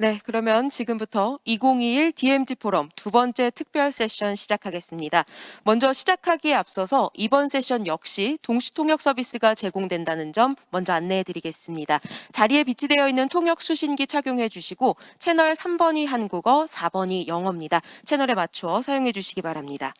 네, 그러면 지금부터 2021 DMZ 포럼 두 번째 특별 세션 시작하겠습니다. 먼저 시작하기에 앞서서 이번 세션 역시 동시 통역 서비스가 제공된다는 점 먼저 안내해 드리겠습니다. 자리에 비치되어 있는 통역 수신기 착용해 주시고 채널 3번이 한국어, 4번이 영어입니다. 채널에 맞추어 사용해 주시기 바랍니다.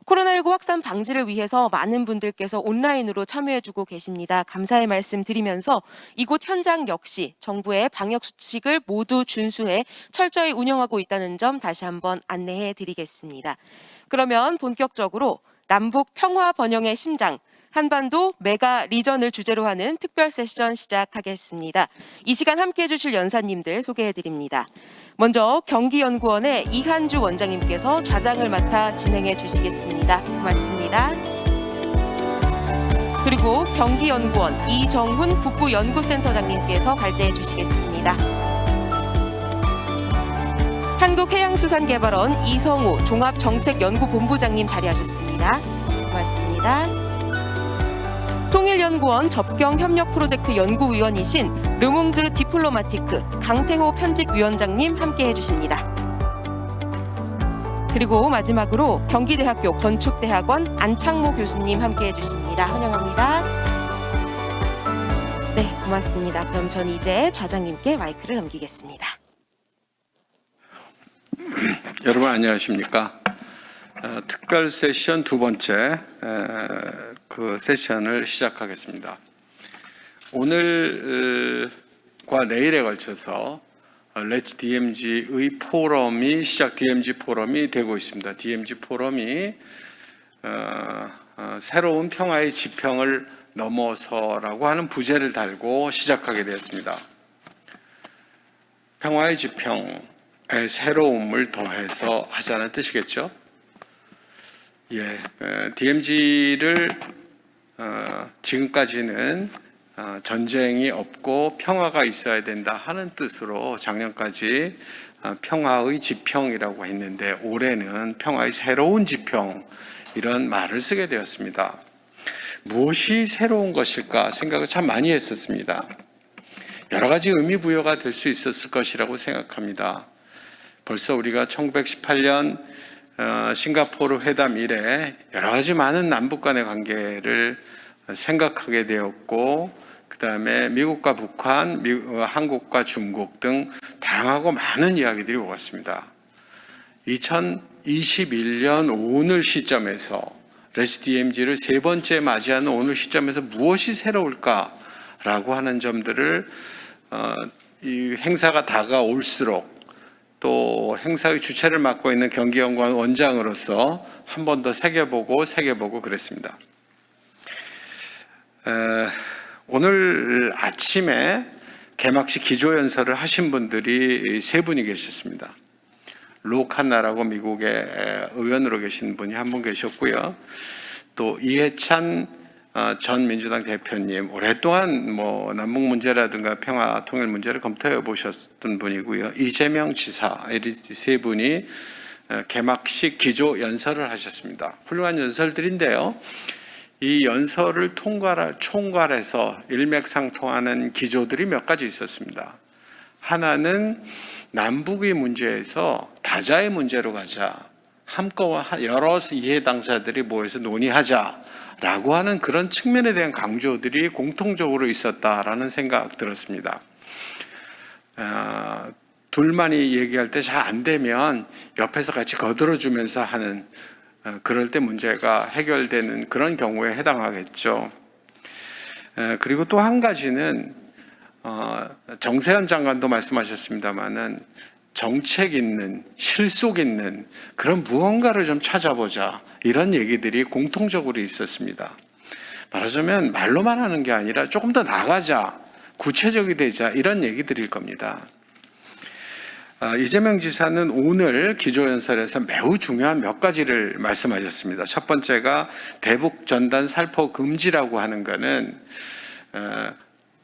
코로나19 확산 방지를 위해서 많은 분들께서 온라인으로 참여해주고 계십니다. 감사의 말씀 드리면서 이곳 현장 역시 정부의 방역 수칙을 모두 준수해 철저히 운영하고 있다는 점 다시 한번 안내해 드리겠습니다. 그러면 본격적으로 남북 평화 번영의 심장, 한반도 메가 리전을 주제로 하는 특별 세션 시작하겠습니다. 이 시간 함께해 주실 연사님들 소개해 드립니다. 먼저 경기연구원의 이한주 원장님께서 좌장을 맡아 진행해 주시겠습니다. 고맙습니다. 그리고 경기연구원 이정훈 북부연구센터장님께서 발제해 주시겠습니다. 한국해양수산개발원 이성우 종합정책연구본부장님 자리하셨습니다. 고맙습니다. 통일연구원 접경협력프로젝트 연구위원이신 르몽드 디플로마티크 강태호 편집위원장님 함께해 주십니다. 그리고 마지막으로 경기대학교 건축대학원 안창모 교수님 함께해 주십니다. 환영합니다. 네, 고맙습니다. 그럼 전 이제 좌장님께 마이크를 넘기겠습니다. 여러분 안녕하십니까? 특별 세션 두 번째 그 세션을 시작하겠습니다. 오늘과 내일에 걸쳐서 Let's DMZ의 포럼이 DMZ 포럼이 되고 있습니다. DMZ 포럼이 새로운 평화의 지평을 넘어서라고 하는 부제를 달고 시작하게 되었습니다. 평화의 지평의 새로움을 더해서 하자는 뜻이겠죠. DMZ를 지금까지는 전쟁이 없고 평화가 있어야 된다 하는 뜻으로 작년까지 평화의 지평이라고 했는데 올해는 평화의 새로운 지평 이런 말을 쓰게 되었습니다. 무엇이 새로운 것일까 생각을 참 많이 했었습니다. 여러 가지 의미 부여가 될 수 있었을 것이라고 생각합니다. 벌써 우리가 1918년 싱가포르 회담 이래 여러 가지 많은 남북 간의 관계를 생각하게 되었고 그 다음에 미국과 북한, 한국과 중국 등 다양하고 많은 이야기들이 오갔습니다. 2021년 오늘 시점에서 Let's DMZ를 세 번째 맞이하는 오늘 시점에서 무엇이 새로울까라고 하는 점들을 이 행사가 다가올수록 또 행사의 주체를 맡고 있는 경기연구원 원장으로서 한 번 더 새겨보고 그랬습니다. 오늘 아침에 개막식 기조연설을 하신 분들이 세 분이 계셨습니다. 로 칸나라고 미국의 의원으로 계신 분이 한 분 계셨고요. 또 이해찬 전 민주당 대표님, 오랫동안 남북 문제라든가 평화 통일 문제를 검토해 보셨던 분이고요. 이재명 지사, 이 세 분이 개막식 기조 연설을 하셨습니다. 훌륭한 연설들인데요. 이 연설을 총괄해서 일맥상통하는 기조들이 몇 가지 있었습니다. 하나는 남북의 문제에서 다자의 문제로 가자. 한꺼번에 여러 이해 당사자들이 모여서 논의하자라고 하는 그런 측면에 대한 강조들이 공통적으로 있었다라는 생각 들었습니다. 둘만이 얘기할 때 잘 안 되면 옆에서 같이 거들어주면서 하는 그럴 때 문제가 해결되는 그런 경우에 해당하겠죠. 그리고 또 한 가지는 정세현 장관도 말씀하셨습니다마는 정책 있는, 실속 있는 그런 무언가를 좀 찾아보자 이런 얘기들이 공통적으로 있었습니다. 말하자면 말로만 하는 게 아니라 조금 더 나가자, 구체적이 되자 이런 얘기들일 겁니다. 이재명 지사는 오늘 기조연설에서 매우 중요한 몇 가지를 말씀하셨습니다. 첫 번째가 대북 전단 살포 금지라고 하는 것은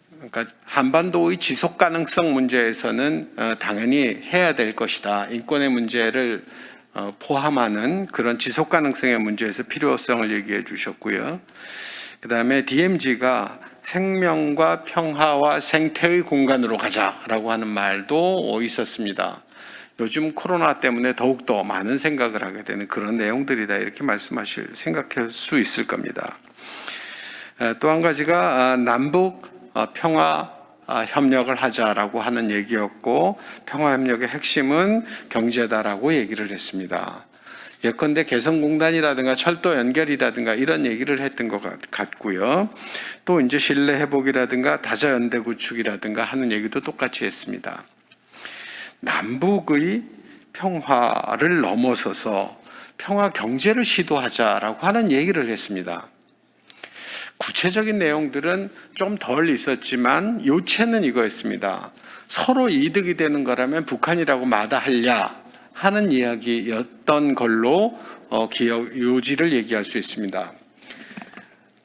그러니까 한반도의 지속 가능성 문제에서는 당연히 해야 될 것이다. 인권의 문제를 포함하는 그런 지속 가능성의 문제에서 필요성을 얘기해 주셨고요. 그 다음에 DMZ가 생명과 평화와 생태의 공간으로 가자라고 하는 말도 있었습니다. 요즘 코로나 때문에 더욱더 많은 생각을 하게 되는 그런 내용들이다, 이렇게 생각할 수 있을 겁니다. 또 한 가지가 남북 평화 협력을 하자라고 하는 얘기였고, 평화 협력의 핵심은 경제다라고 얘기를 했습니다. 예컨대 개성공단이라든가 철도 연결이라든가 이런 얘기를 했던 것 같고요. 또 이제 신뢰 회복이라든가 다자연대 구축이라든가 하는 얘기도 똑같이 했습니다. 남북의 평화를 넘어서서 평화 경제를 시도하자라고 하는 얘기를 했습니다. 구체적인 내용들은 좀 덜 있었지만 요체는 이거였습니다. 서로 이득이 되는 거라면 북한이라고 마다하랴 하는 이야기였던 걸로 요지를 얘기할 수 있습니다.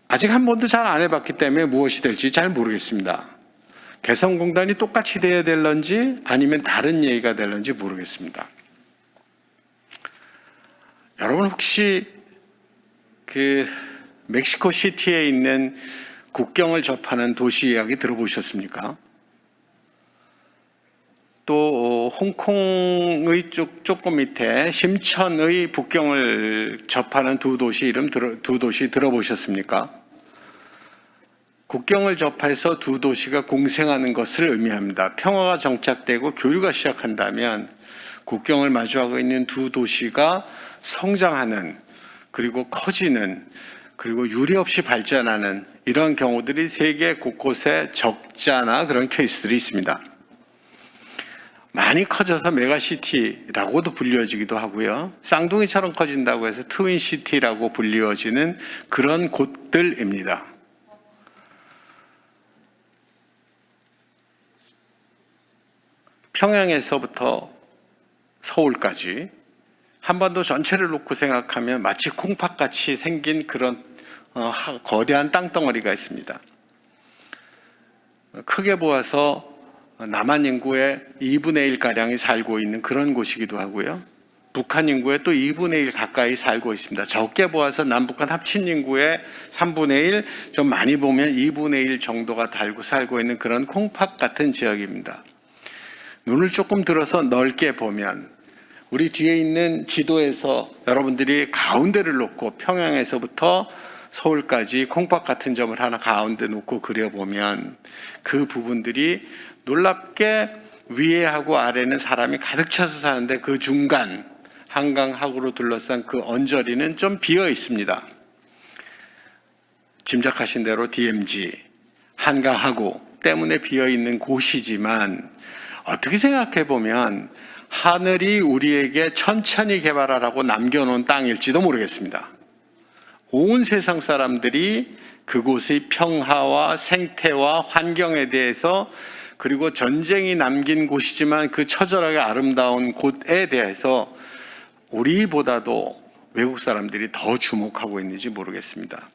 아직 한 번도 잘 안 해봤기 때문에 무엇이 될지 잘 모르겠습니다. 개성공단이 똑같이 돼야 될런지 아니면 다른 얘기가 될런지 모르겠습니다. 여러분 혹시 멕시코 시티에 있는 국경을 접하는 도시 이야기 들어보셨습니까? 또 홍콩의 조금 밑에 심천의 국경을 접하는 두 도시 들어보셨습니까? 국경을 접해서 두 도시가 공생하는 것을 의미합니다. 평화가 정착되고 교류가 시작한다면 국경을 마주하고 있는 두 도시가 성장하는, 그리고 커지는, 그리고 유례 없이 발전하는 이런 경우들이 세계 곳곳에 적잖아 그런 케이스들이 있습니다. 많이 커져서 메가시티라고도 불리워지기도 하고요. 쌍둥이처럼 커진다고 해서 트윈시티라고 불리워지는 그런 곳들입니다. 평양에서부터 서울까지 한반도 전체를 놓고 생각하면 마치 콩팥같이 생긴 그런 거대한 땅덩어리가 있습니다. 크게 보아서 남한 인구의 2분의 1가량이 살고 있는 그런 곳이기도 하고요. 북한 인구의 또 2분의 1 가까이 살고 있습니다. 적게 보아서 남북한 합친 인구의 3분의 1, 좀 많이 보면 2분의 1 정도가 살고 있는 그런 콩팥 같은 지역입니다. 눈을 조금 들어서 넓게 보면 우리 뒤에 있는 지도에서 여러분들이 가운데를 놓고 평양에서부터 서울까지 콩팥 같은 점을 하나 가운데 놓고 그려보면 그 부분들이 놀랍게 위에하고 아래는 사람이 가득 차서 사는데 그 중간 한강하구로 둘러싼 그 언저리는 좀 비어 있습니다. 짐작하신 대로 DMZ, 한강하구 때문에 비어 있는 곳이지만 어떻게 생각해 보면 하늘이 우리에게 천천히 개발하라고 남겨놓은 땅일지도 모르겠습니다. 온 세상 사람들이 그곳의 평화와 생태와 환경에 대해서, 그리고 전쟁이 남긴 곳이지만 그 처절하게 아름다운 곳에 대해서 우리보다도 외국 사람들이 더 주목하고 있는지 모르겠습니다.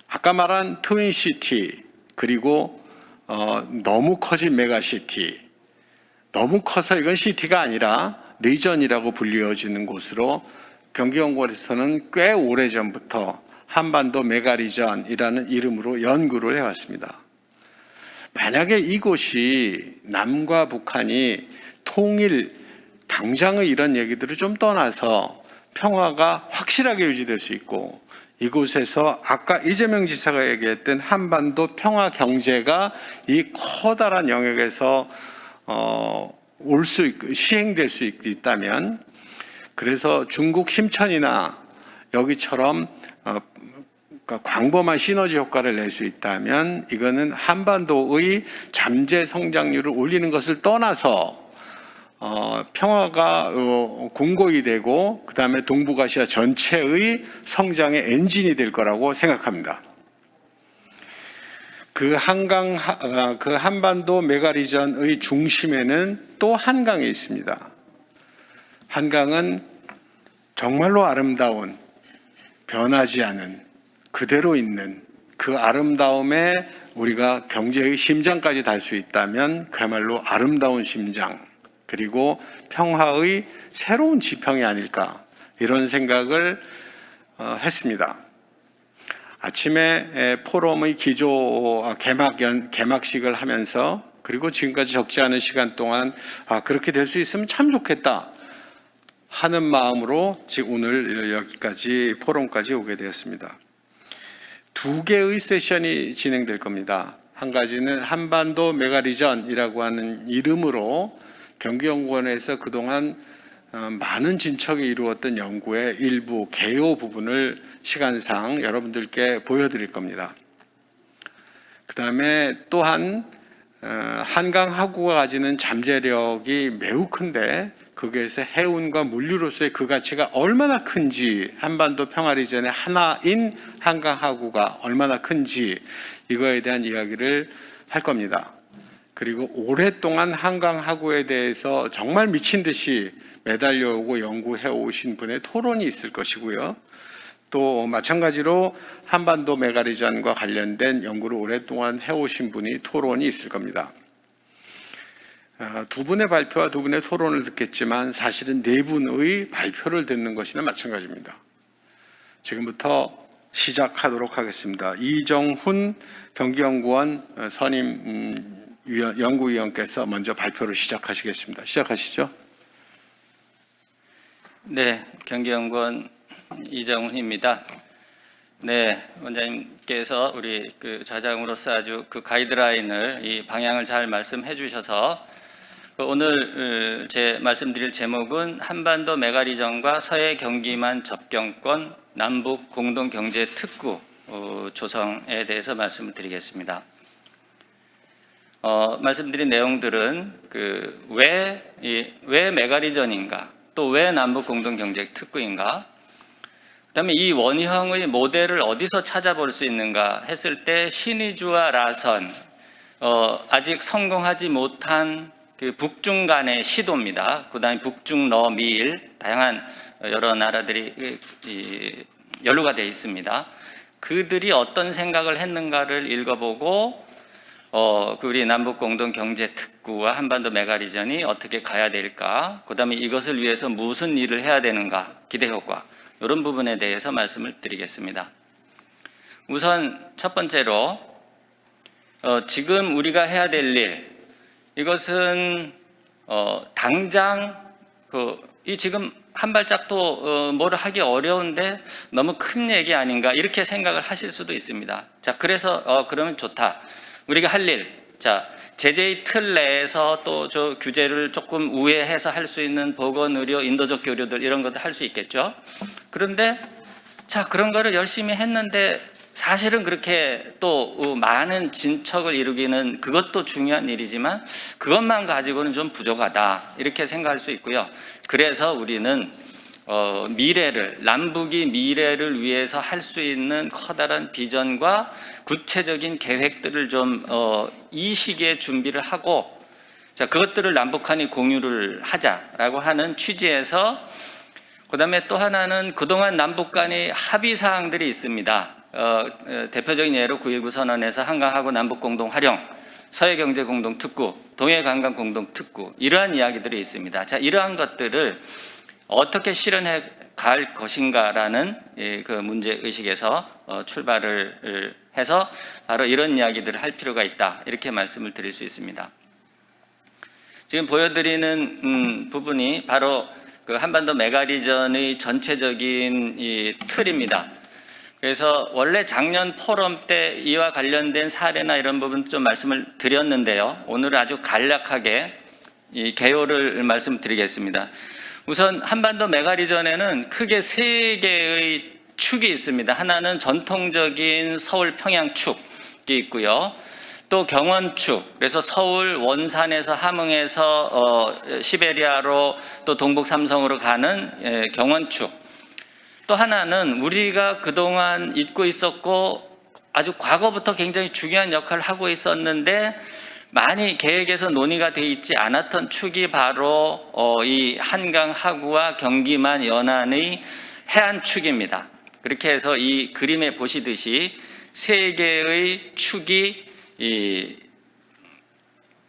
아까 말한 트윈시티, 그리고 너무 커진 메가시티, 너무 커서 이건 시티가 아니라 리전이라고 불리워지는 곳으로 경기연구원에서는 꽤 오래전부터 한반도 메가리전이라는 이름으로 연구를 해왔습니다. 만약에 이곳이 남과 북한이 통일, 당장의 이런 얘기들을 좀 떠나서 평화가 확실하게 유지될 수 있고, 이곳에서 아까 이재명 지사가 얘기했던 한반도 평화 경제가 이 커다란 영역에서 시행될 수 있다면, 그래서 중국 심천이나 여기처럼 광범한 시너지 효과를 낼 수 있다면 이거는 한반도의 잠재 성장률을 올리는 것을 떠나서 평화가 공고히 되고 그 다음에 동북아시아 전체의 성장의 엔진이 될 거라고 생각합니다. 그 한반도 메가리전의 중심에는 또 한강이 있습니다. 한강은 정말로 아름다운, 변하지 않은, 그대로 있는 그 아름다움에 우리가 경제의 심장까지 달 수 있다면 그야말로 아름다운 심장, 그리고 평화의 새로운 지평이 아닐까, 이런 생각을 했습니다. 아침에 포럼의 기조 개막식을 하면서 그리고 지금까지 적지 않은 시간 동안 그렇게 될 수 있으면 참 좋겠다 하는 마음으로 지금 오늘 여기까지 포럼까지 오게 되었습니다. 2개의 세션이 진행될 겁니다. 한 가지는 한반도 메가리전이라고 하는 이름으로 경기연구원에서 그동안 많은 진척이 이루었던 연구의 일부 개요 부분을 시간상 여러분들께 보여드릴 겁니다. 그 다음에 또한 한강 하구가 가지는 잠재력이 매우 큰데 거기에서 해운과 물류로서의 그 가치가 얼마나 큰지, 한반도 평화리전의 하나인 한강 하구가 얼마나 큰지 이거에 대한 이야기를 할 겁니다. 그리고 오랫동안 한강 하구에 대해서 정말 미친 듯이 매달려 오고 연구해 오신 분의 토론이 있을 것이고요. 또 마찬가지로 한반도 메가리전과 관련된 연구를 오랫동안 해오신 분이 토론이 있을 겁니다. 두 분의 발표와 두 분의 토론을 듣겠지만 사실은 네 분의 발표를 듣는 것이나 마찬가지입니다. 지금부터 시작하도록 하겠습니다. 이정훈 경기연구원 선임 연구위원께서 먼저 발표를 시작하시겠습니다. 시작하시죠. 네, 경기연구원 이정훈입니다. 네, 원장님께서 우리 그 좌장으로서 아주 그 가이드라인을, 이 방향을 잘 말씀해 주셔서 오늘 제 말씀드릴 제목은 한반도 메가리전과 서해 경기만 접경권 남북 공동 경제 특구 조성에 대해서 말씀을 드리겠습니다. 말씀드린 내용들은 왜 메가리전인가, 또 왜 남북 공동 경제 특구인가, 그다음에 이 원형의 모델을 어디서 찾아볼 수 있는가 했을 때 신의주와 라선, 아직 성공하지 못한 그 북중 간의 시도입니다. 그다음에 북중 러미일 다양한 여러 나라들이 연루가 되어 있습니다. 그들이 어떤 생각을 했는가를 읽어보고 우리 남북 공동 경제 특구와 한반도 메가리전이 어떻게 가야 될까, 그다음에 이것을 위해서 무슨 일을 해야 되는가, 기대 효과, 이런 부분에 대해서 말씀을 드리겠습니다. 우선 첫 번째로 지금 우리가 해야 될 일, 이것은 당장 이 지금 한 발짝도 뭐를 하기 어려운데 너무 큰 얘기 아닌가, 이렇게 생각을 하실 수도 있습니다. 자, 그래서 그러면 좋다. 우리가 할 일, 자, 제재의 틀 내에서 또 저 규제를 조금 우회해서 할 수 있는 보건 의료, 인도적 교류들, 이런 것도 할 수 있겠죠. 그런데 자, 그런 거를 열심히 했는데 사실은 그렇게 또 많은 진척을 이루기는, 그것도 중요한 일이지만 그것만 가지고는 좀 부족하다, 이렇게 생각할 수 있고요. 그래서 우리는 미래를, 남북이 미래를 위해서 할 수 있는 커다란 비전과 구체적인 계획들을 좀 이 시기에 준비를 하고, 자, 그것들을 남북한이 공유를 하자라고 하는 취지에서, 그다음에 또 하나는 그동안 남북 간의 합의 사항들이 있습니다. 대표적인 예로 9.19 선언에서 한강하고 남북 공동 활용, 서해 경제 공동 특구, 동해 관광 공동 특구, 이러한 이야기들이 있습니다. 자, 이러한 것들을 어떻게 실현해 갈 것인가라는 그 문제 의식에서 출발을 해서 바로 이런 이야기들을 할 필요가 있다, 이렇게 말씀을 드릴 수 있습니다. 지금 보여드리는 부분이 바로 그 한반도 메가리전의 전체적인 이 틀입니다. 그래서 원래 작년 포럼 때 이와 관련된 사례나 이런 부분 좀 말씀을 드렸는데요. 오늘은 아주 간략하게 이 개요를 말씀드리겠습니다. 우선 한반도 메가리전에는 크게 세 개의 축이 있습니다. 하나는 전통적인 서울 평양 축이 있고요. 또 경원축, 그래서 서울 원산에서 함흥에서 시베리아로 또 동북 삼성으로 가는 경원축. 또 하나는 우리가 그동안 잊고 있었고 아주 과거부터 굉장히 중요한 역할을 하고 있었는데 많이 계획에서 논의가 되어 있지 않았던 축이 바로 이 한강 하구와 경기만 연안의 해안축입니다. 그렇게 해서 이 그림에 보시듯이 세 개의 축이 이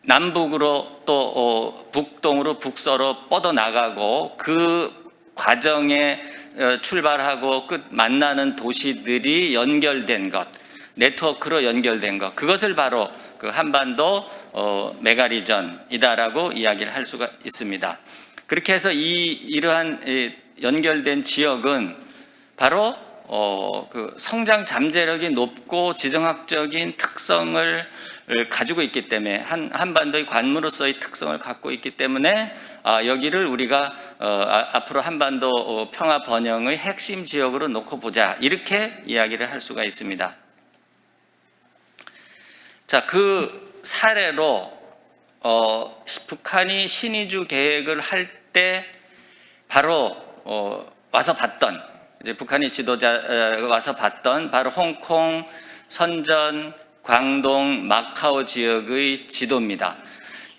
남북으로 또 북동으로 북서로 뻗어나가고, 그 과정에 출발하고 끝 만나는 도시들이 연결된 것, 네트워크로 연결된 것, 그것을 바로 그 한반도 메가리전이다라고 이야기를 할 수가 있습니다. 그렇게 해서 이러한 연결된 지역은 바로 그 성장 잠재력이 높고 지정학적인 특성을 가지고 있기 때문에 한반도의 관무로서의 특성을 갖고 있기 때문에 여기를 우리가 앞으로 한반도 평화 번영의 핵심 지역으로 놓고 보자, 이렇게 이야기를 할 수가 있습니다. 자, 그 사례로 북한이 신의주 계획을 할 때 바로 와서 봤던, 이제 북한의 지도자가 와서 봤던 바로 홍콩, 선전, 광동, 마카오 지역의 지도입니다.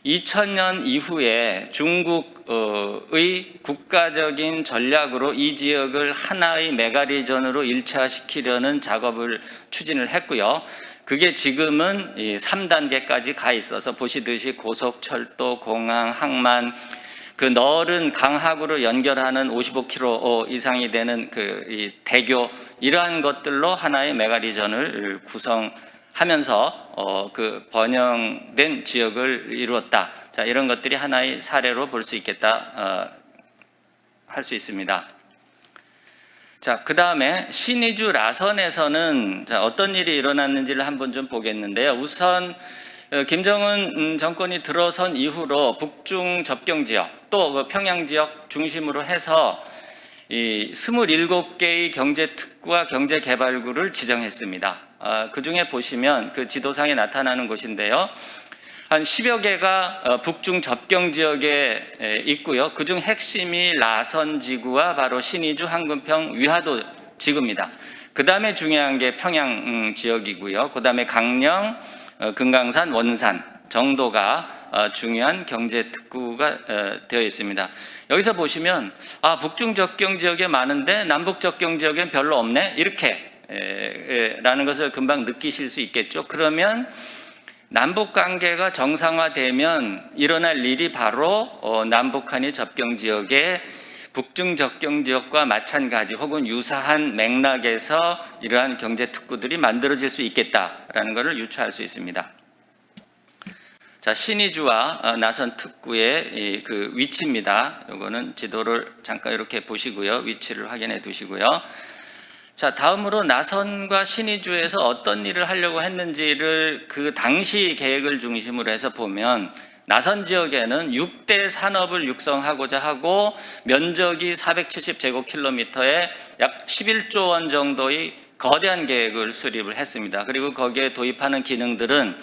2000년 이후에 중국의 국가적인 전략으로 이 지역을 하나의 메가리전으로 일체화시키려는 작업을 추진을 했고요. 그게 지금은 3단계까지 가 있어서 보시듯이 고속철도, 공항, 항만, 그 넓은 강하구를 연결하는 55km 이상이 되는 이 대교, 이러한 것들로 하나의 메가리전을 구성하면서 그 번영된 지역을 이루었다. 자, 이런 것들이 하나의 사례로 볼 수 있겠다, 할 수 있습니다. 자, 그 다음에 신의주 라선에서는 어떤 일이 일어났는지를 한번 좀 보겠는데요. 우선 김정은 정권이 들어선 이후로 북중 접경 지역, 또 평양 지역 중심으로 해서 이 27개의 경제특구와 경제개발구를 지정했습니다. 그 중에 보시면 그 지도상에 나타나는 곳인데요. 한 10여 개가 북중 접경 지역에 있고요. 그중 핵심이 라선지구와 바로 신의주, 한금평, 위화도 지구입니다. 그 다음에 중요한 게 평양 지역이고요. 그 다음에 강령, 금강산, 원산 정도가 중요한 경제특구가 되어 있습니다. 여기서 보시면 북중 접경 지역에 많은데 남북 접경 지역엔 별로 없네, 이렇게 라는 것을 금방 느끼실 수 있겠죠. 그러면 남북 관계가 정상화되면 일어날 일이 바로 남북한의 접경 지역에 북중 접경 지역과 마찬가지 혹은 유사한 맥락에서 이러한 경제 특구들이 만들어질 수 있겠다라는 것을 유추할 수 있습니다. 자, 신의주와 나선 특구의 그 위치입니다. 이거는 지도를 잠깐 이렇게 보시고요, 위치를 확인해 두시고요. 자, 다음으로 나선과 신의주에서 어떤 일을 하려고 했는지를 그 당시 계획을 중심으로 해서 보면, 나선 지역에는 6대 산업을 육성하고자 하고 면적이 470제곱킬로미터에 약 11조 원 정도의 거대한 계획을 수립을 했습니다. 그리고 거기에 도입하는 기능들은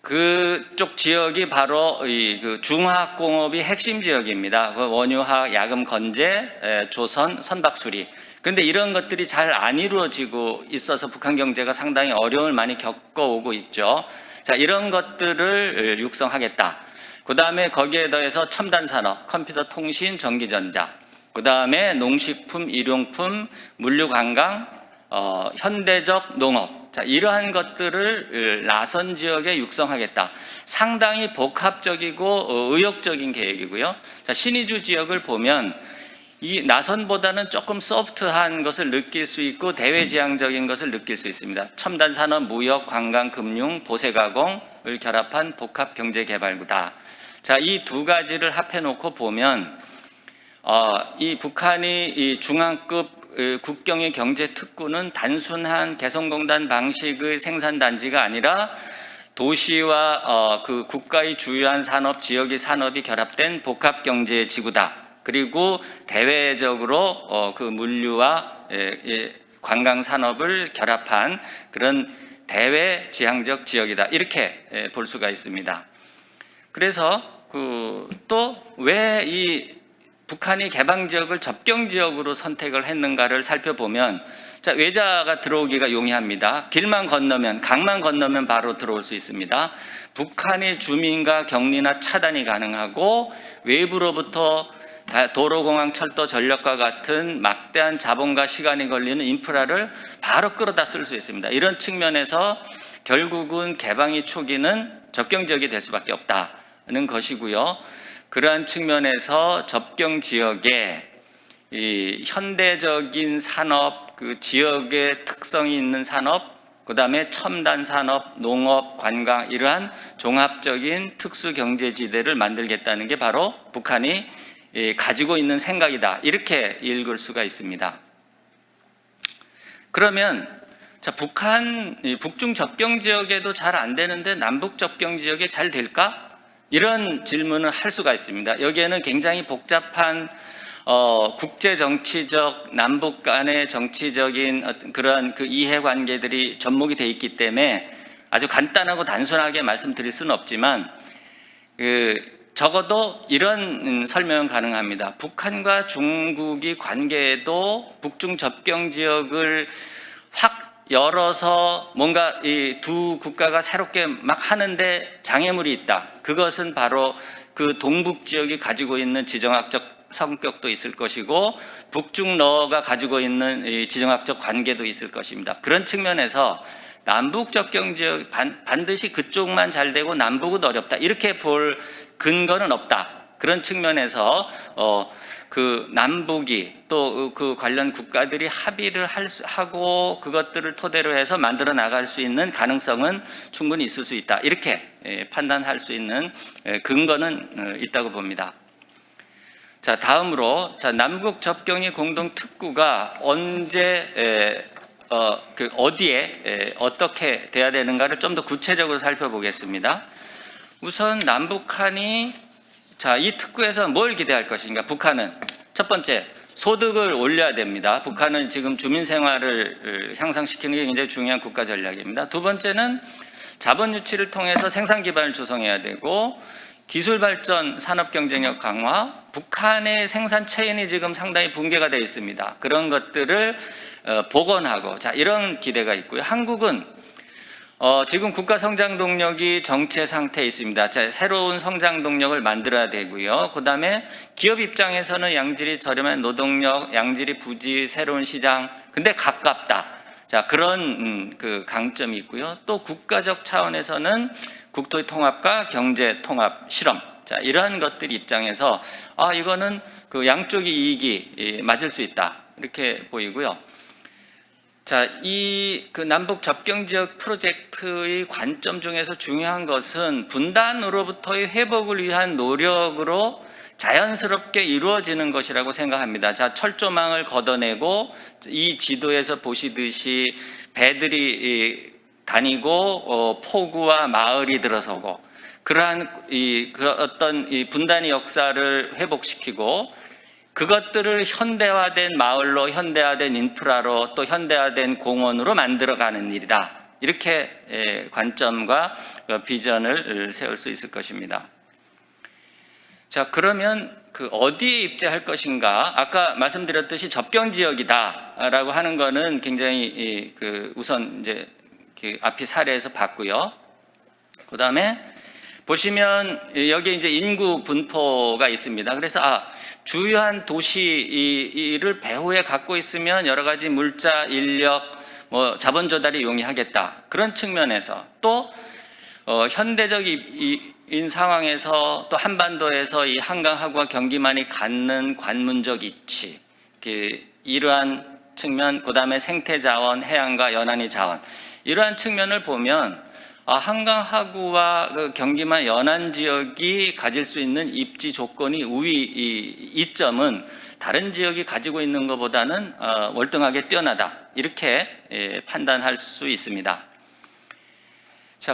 그쪽 지역이 바로 그 중화학공업이 핵심 지역입니다. 원유화학, 야금 건재, 조선, 선박수리. 그런데 이런 것들이 잘 안 이루어지고 있어서 북한 경제가 상당히 어려움을 많이 겪어오고 있죠. 자, 이런 것들을 육성하겠다. 그 다음에 거기에 더해서 첨단 산업, 컴퓨터, 통신, 전기전자, 그 다음에 농식품, 일용품, 물류관광, 현대적 농업. 자, 이러한 것들을 나선 지역에 육성하겠다. 상당히 복합적이고 의욕적인 계획이고요. 자, 신의주 지역을 보면 이 나선보다는 조금 소프트한 것을 느낄 수 있고 대외지향적인 것을 느낄 수 있습니다. 첨단 산업, 무역, 관광, 금융, 보세가공을 결합한 복합 경제개발구다. 자, 이 두 가지를 합해 놓고 보면 이 북한이 이 중앙급 국경의 경제 특구는 단순한 개성공단 방식의 생산단지가 아니라 도시와 그 국가의 주요한 산업, 지역의 산업이 결합된 복합 경제 지구다. 그리고 대외적으로 그 물류와 관광 산업을 결합한 그런 대외 지향적 지역이다, 이렇게 볼 수가 있습니다. 그래서 또 왜 이 북한이 개방 지역을 접경 지역으로 선택을 했는가를 살펴보면, 자, 외자가 들어오기가 용이합니다. 길만 건너면, 강만 건너면 바로 들어올 수 있습니다. 북한의 주민과 격리나 차단이 가능하고 외부로부터 도로공항, 철도, 전력과 같은 막대한 자본과 시간이 걸리는 인프라를 바로 끌어다 쓸 수 있습니다. 이런 측면에서 결국은 개방이 초기는 접경 지역이 될 수밖에 없다는 것이고요. 그러한 측면에서 접경 지역에 이 현대적인 산업, 그 지역의 특성이 있는 산업, 그다음에 첨단 산업, 농업, 관광 이러한 종합적인 특수 경제지대를 만들겠다는 게 바로 북한이 가지고 있는 생각이다. 이렇게 읽을 수가 있습니다. 그러면 자, 북한 북중 접경 지역에도 잘 안 되는데 남북 접경 지역에 잘 될까? 이런 질문을 할 수가 있습니다. 여기에는 굉장히 복잡한 국제 정치적 남북 간의 정치적인 어떤 그런 그 이해관계들이 접목이 돼 있기 때문에 아주 간단하고 단순하게 말씀드릴 수는 없지만 적어도 이런 설명은 가능합니다. 북한과 중국이 관계에도 북중 접경 지역을 확 열어서 뭔가 이 두 국가가 새롭게 막 하는데 장애물이 있다. 그것은 바로 그 동북 지역이 가지고 있는 지정학적 성격도 있을 것이고 북중러가 가지고 있는 이 지정학적 관계도 있을 것입니다. 그런 측면에서 남북 접경 지역 반드시 그쪽만 잘 되고 남북은 어렵다. 이렇게 볼 근거는 없다. 그런 측면에서 그 남북이 또 그 관련 국가들이 합의를 하고 그것들을 토대로 해서 만들어 나갈 수 있는 가능성은 충분히 있을 수 있다. 이렇게 판단할 수 있는 근거는 있다고 봅니다. 자, 다음으로 남북 접경이 공동 특구가 언제 어디에 어떻게 돼야 되는가를 좀 더 구체적으로 살펴보겠습니다. 우선 남북한이 이 특구에서 뭘 기대할 것인가? 북한은 첫 번째 소득을 올려야 됩니다. 북한은 지금 주민 생활을 향상시키는 게 굉장히 중요한 국가 전략입니다. 두 번째는 자본 유치를 통해서 생산 기반을 조성해야 되고 기술 발전, 산업 경쟁력 강화, 북한의 생산 체인이 지금 상당히 붕괴가 되어 있습니다. 그런 것들을 복원하고 이런 기대가 있고요. 한국은 지금 국가 성장 동력이 정체 상태에 있습니다. 새로운 성장 동력을 만들어야 되고요. 그 다음에 기업 입장에서는 양질이 저렴한 노동력, 양질이 부지, 새로운 시장, 근데 가깝다. 그런 그 강점이 있고요. 또 국가적 차원에서는 국토의 통합과 경제 통합 실험. 이러한 것들 입장에서 이거는 그 양쪽의 이익이 맞을 수 있다. 이렇게 보이고요. 이 그 남북 접경 지역 프로젝트의 관점 중에서 중요한 것은 분단으로부터의 회복을 위한 노력으로 자연스럽게 이루어지는 것이라고 생각합니다. 철조망을 걷어내고 이 지도에서 보시듯이 배들이 다니고 포구와 마을이 들어서고 그러한 어떤 이 분단의 역사를 회복시키고 그것들을 현대화된 마을로, 현대화된 인프라로, 또 현대화된 공원으로 만들어가는 일이다. 이렇게 관점과 비전을 세울 수 있을 것입니다. 그러면 그 어디에 입지할 것인가? 아까 말씀드렸듯이 접경 지역이다라고 하는 거는 굉장히 우선 이제 앞이 사례에서 봤고요. 그 다음에 보시면 여기 이제 인구 분포가 있습니다. 그래서 주요한 도시를 배후에 갖고 있으면 여러 가지 물자, 인력, 자본 조달이 용이하겠다. 그런 측면에서 또 현대적인 상황에서 또 한반도에서 이 한강하구와 경기만이 갖는 관문적 이치, 이러한 측면, 그 다음에 생태자원, 해양과 연안의 자원, 이러한 측면을 보면 한강하구와 그 경기만 연안 지역이 가질 수 있는 입지 조건이 이점은 다른 지역이 가지고 있는 것보다는 월등하게 뛰어나다. 이렇게 판단할 수 있습니다.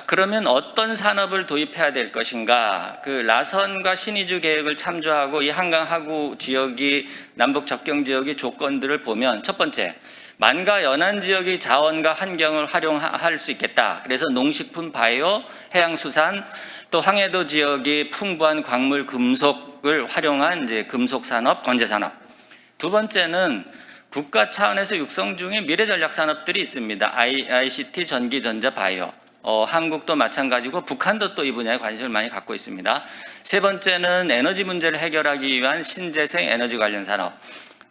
그러면 어떤 산업을 도입해야 될 것인가? 라선과 신의주 계획을 참조하고 이 한강하구 지역이 남북 접경 지역의 조건들을 보면 첫 번째, 만가 연안 지역의 자원과 환경을 활용할 수 있겠다. 그래서 농식품, 바이오, 해양수산, 또 황해도 지역의 풍부한 광물, 금속을 활용한 이제 금속산업, 건재산업. 두 번째는 국가 차원에서 육성 중인 미래 전략 산업들이 있습니다. ICT, 전기, 전자, 바이오. 한국도 마찬가지고 북한도 또 이 분야에 관심을 많이 갖고 있습니다. 세 번째는 에너지 문제를 해결하기 위한 신재생 에너지 관련 산업.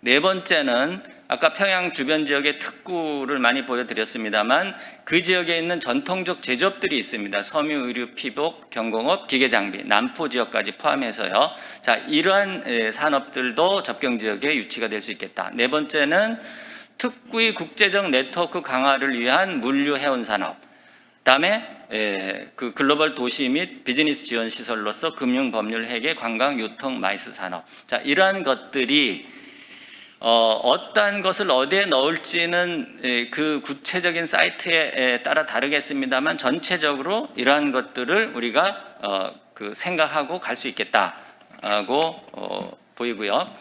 네 번째는 아까 평양 주변 지역의 특구를 많이 보여드렸습니다만 그 지역에 있는 전통적 제조업들이 있습니다. 섬유, 의류, 피복, 경공업, 기계장비, 남포 지역까지 포함해서요. 자, 이러한 산업들도 접경 지역에 유치가 될 수 있겠다. 네 번째는 특구의 국제적 네트워크 강화를 위한 물류 해운 산업. 그다음에 그 글로벌 도시 및 비즈니스 지원 시설로서 금융, 법률, 회계, 관광, 유통, 마이스 산업. 자, 이러한 것들이 어떠한 것을 어디에 넣을지는 그 구체적인 사이트에 따라 다르겠습니다만 전체적으로 이러한 것들을 우리가 그 생각하고 갈 수 있겠다고 보이고요.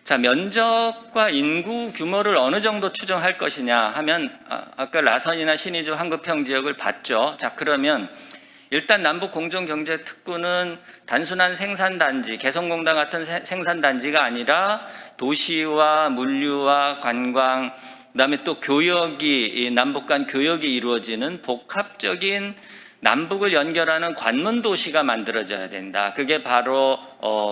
자, 면적과 인구 규모를 어느 정도 추정할 것이냐 하면 아까 라선이나 신의주 한국평 지역을 봤죠. 자, 그러면 일단 남북 공정경제특구는 단순한 생산단지, 개성공단 같은 생산단지가 아니라 도시와 물류와 관광, 그다음에 또 교역이, 남북 간 교역이 이루어지는 복합적인 남북을 연결하는 관문 도시가 만들어져야 된다. 그게 바로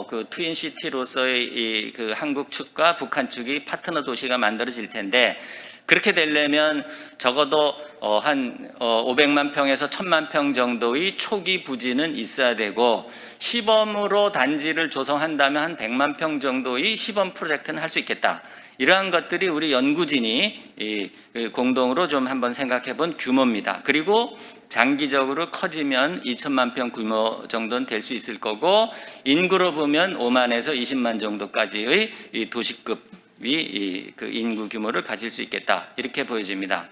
그 트윈시티로서의 그 한국 측과 북한 측이 파트너 도시가 만들어질 텐데, 그렇게 되려면 적어도 한 500만 평에서 1000만 평 정도의 초기 부지는 있어야 되고, 시범으로 단지를 조성한다면 한 100만 평 정도의 시범 프로젝트는 할 수 있겠다. 이러한 것들이 우리 연구진이 공동으로 좀 한번 생각해 본 규모입니다. 그리고 장기적으로 커지면 2천만 평 규모 정도는 될 수 있을 거고, 인구로 보면 5만에서 20만 정도까지의 이 도시급이 그 인구 규모를 가질 수 있겠다. 이렇게 보여집니다.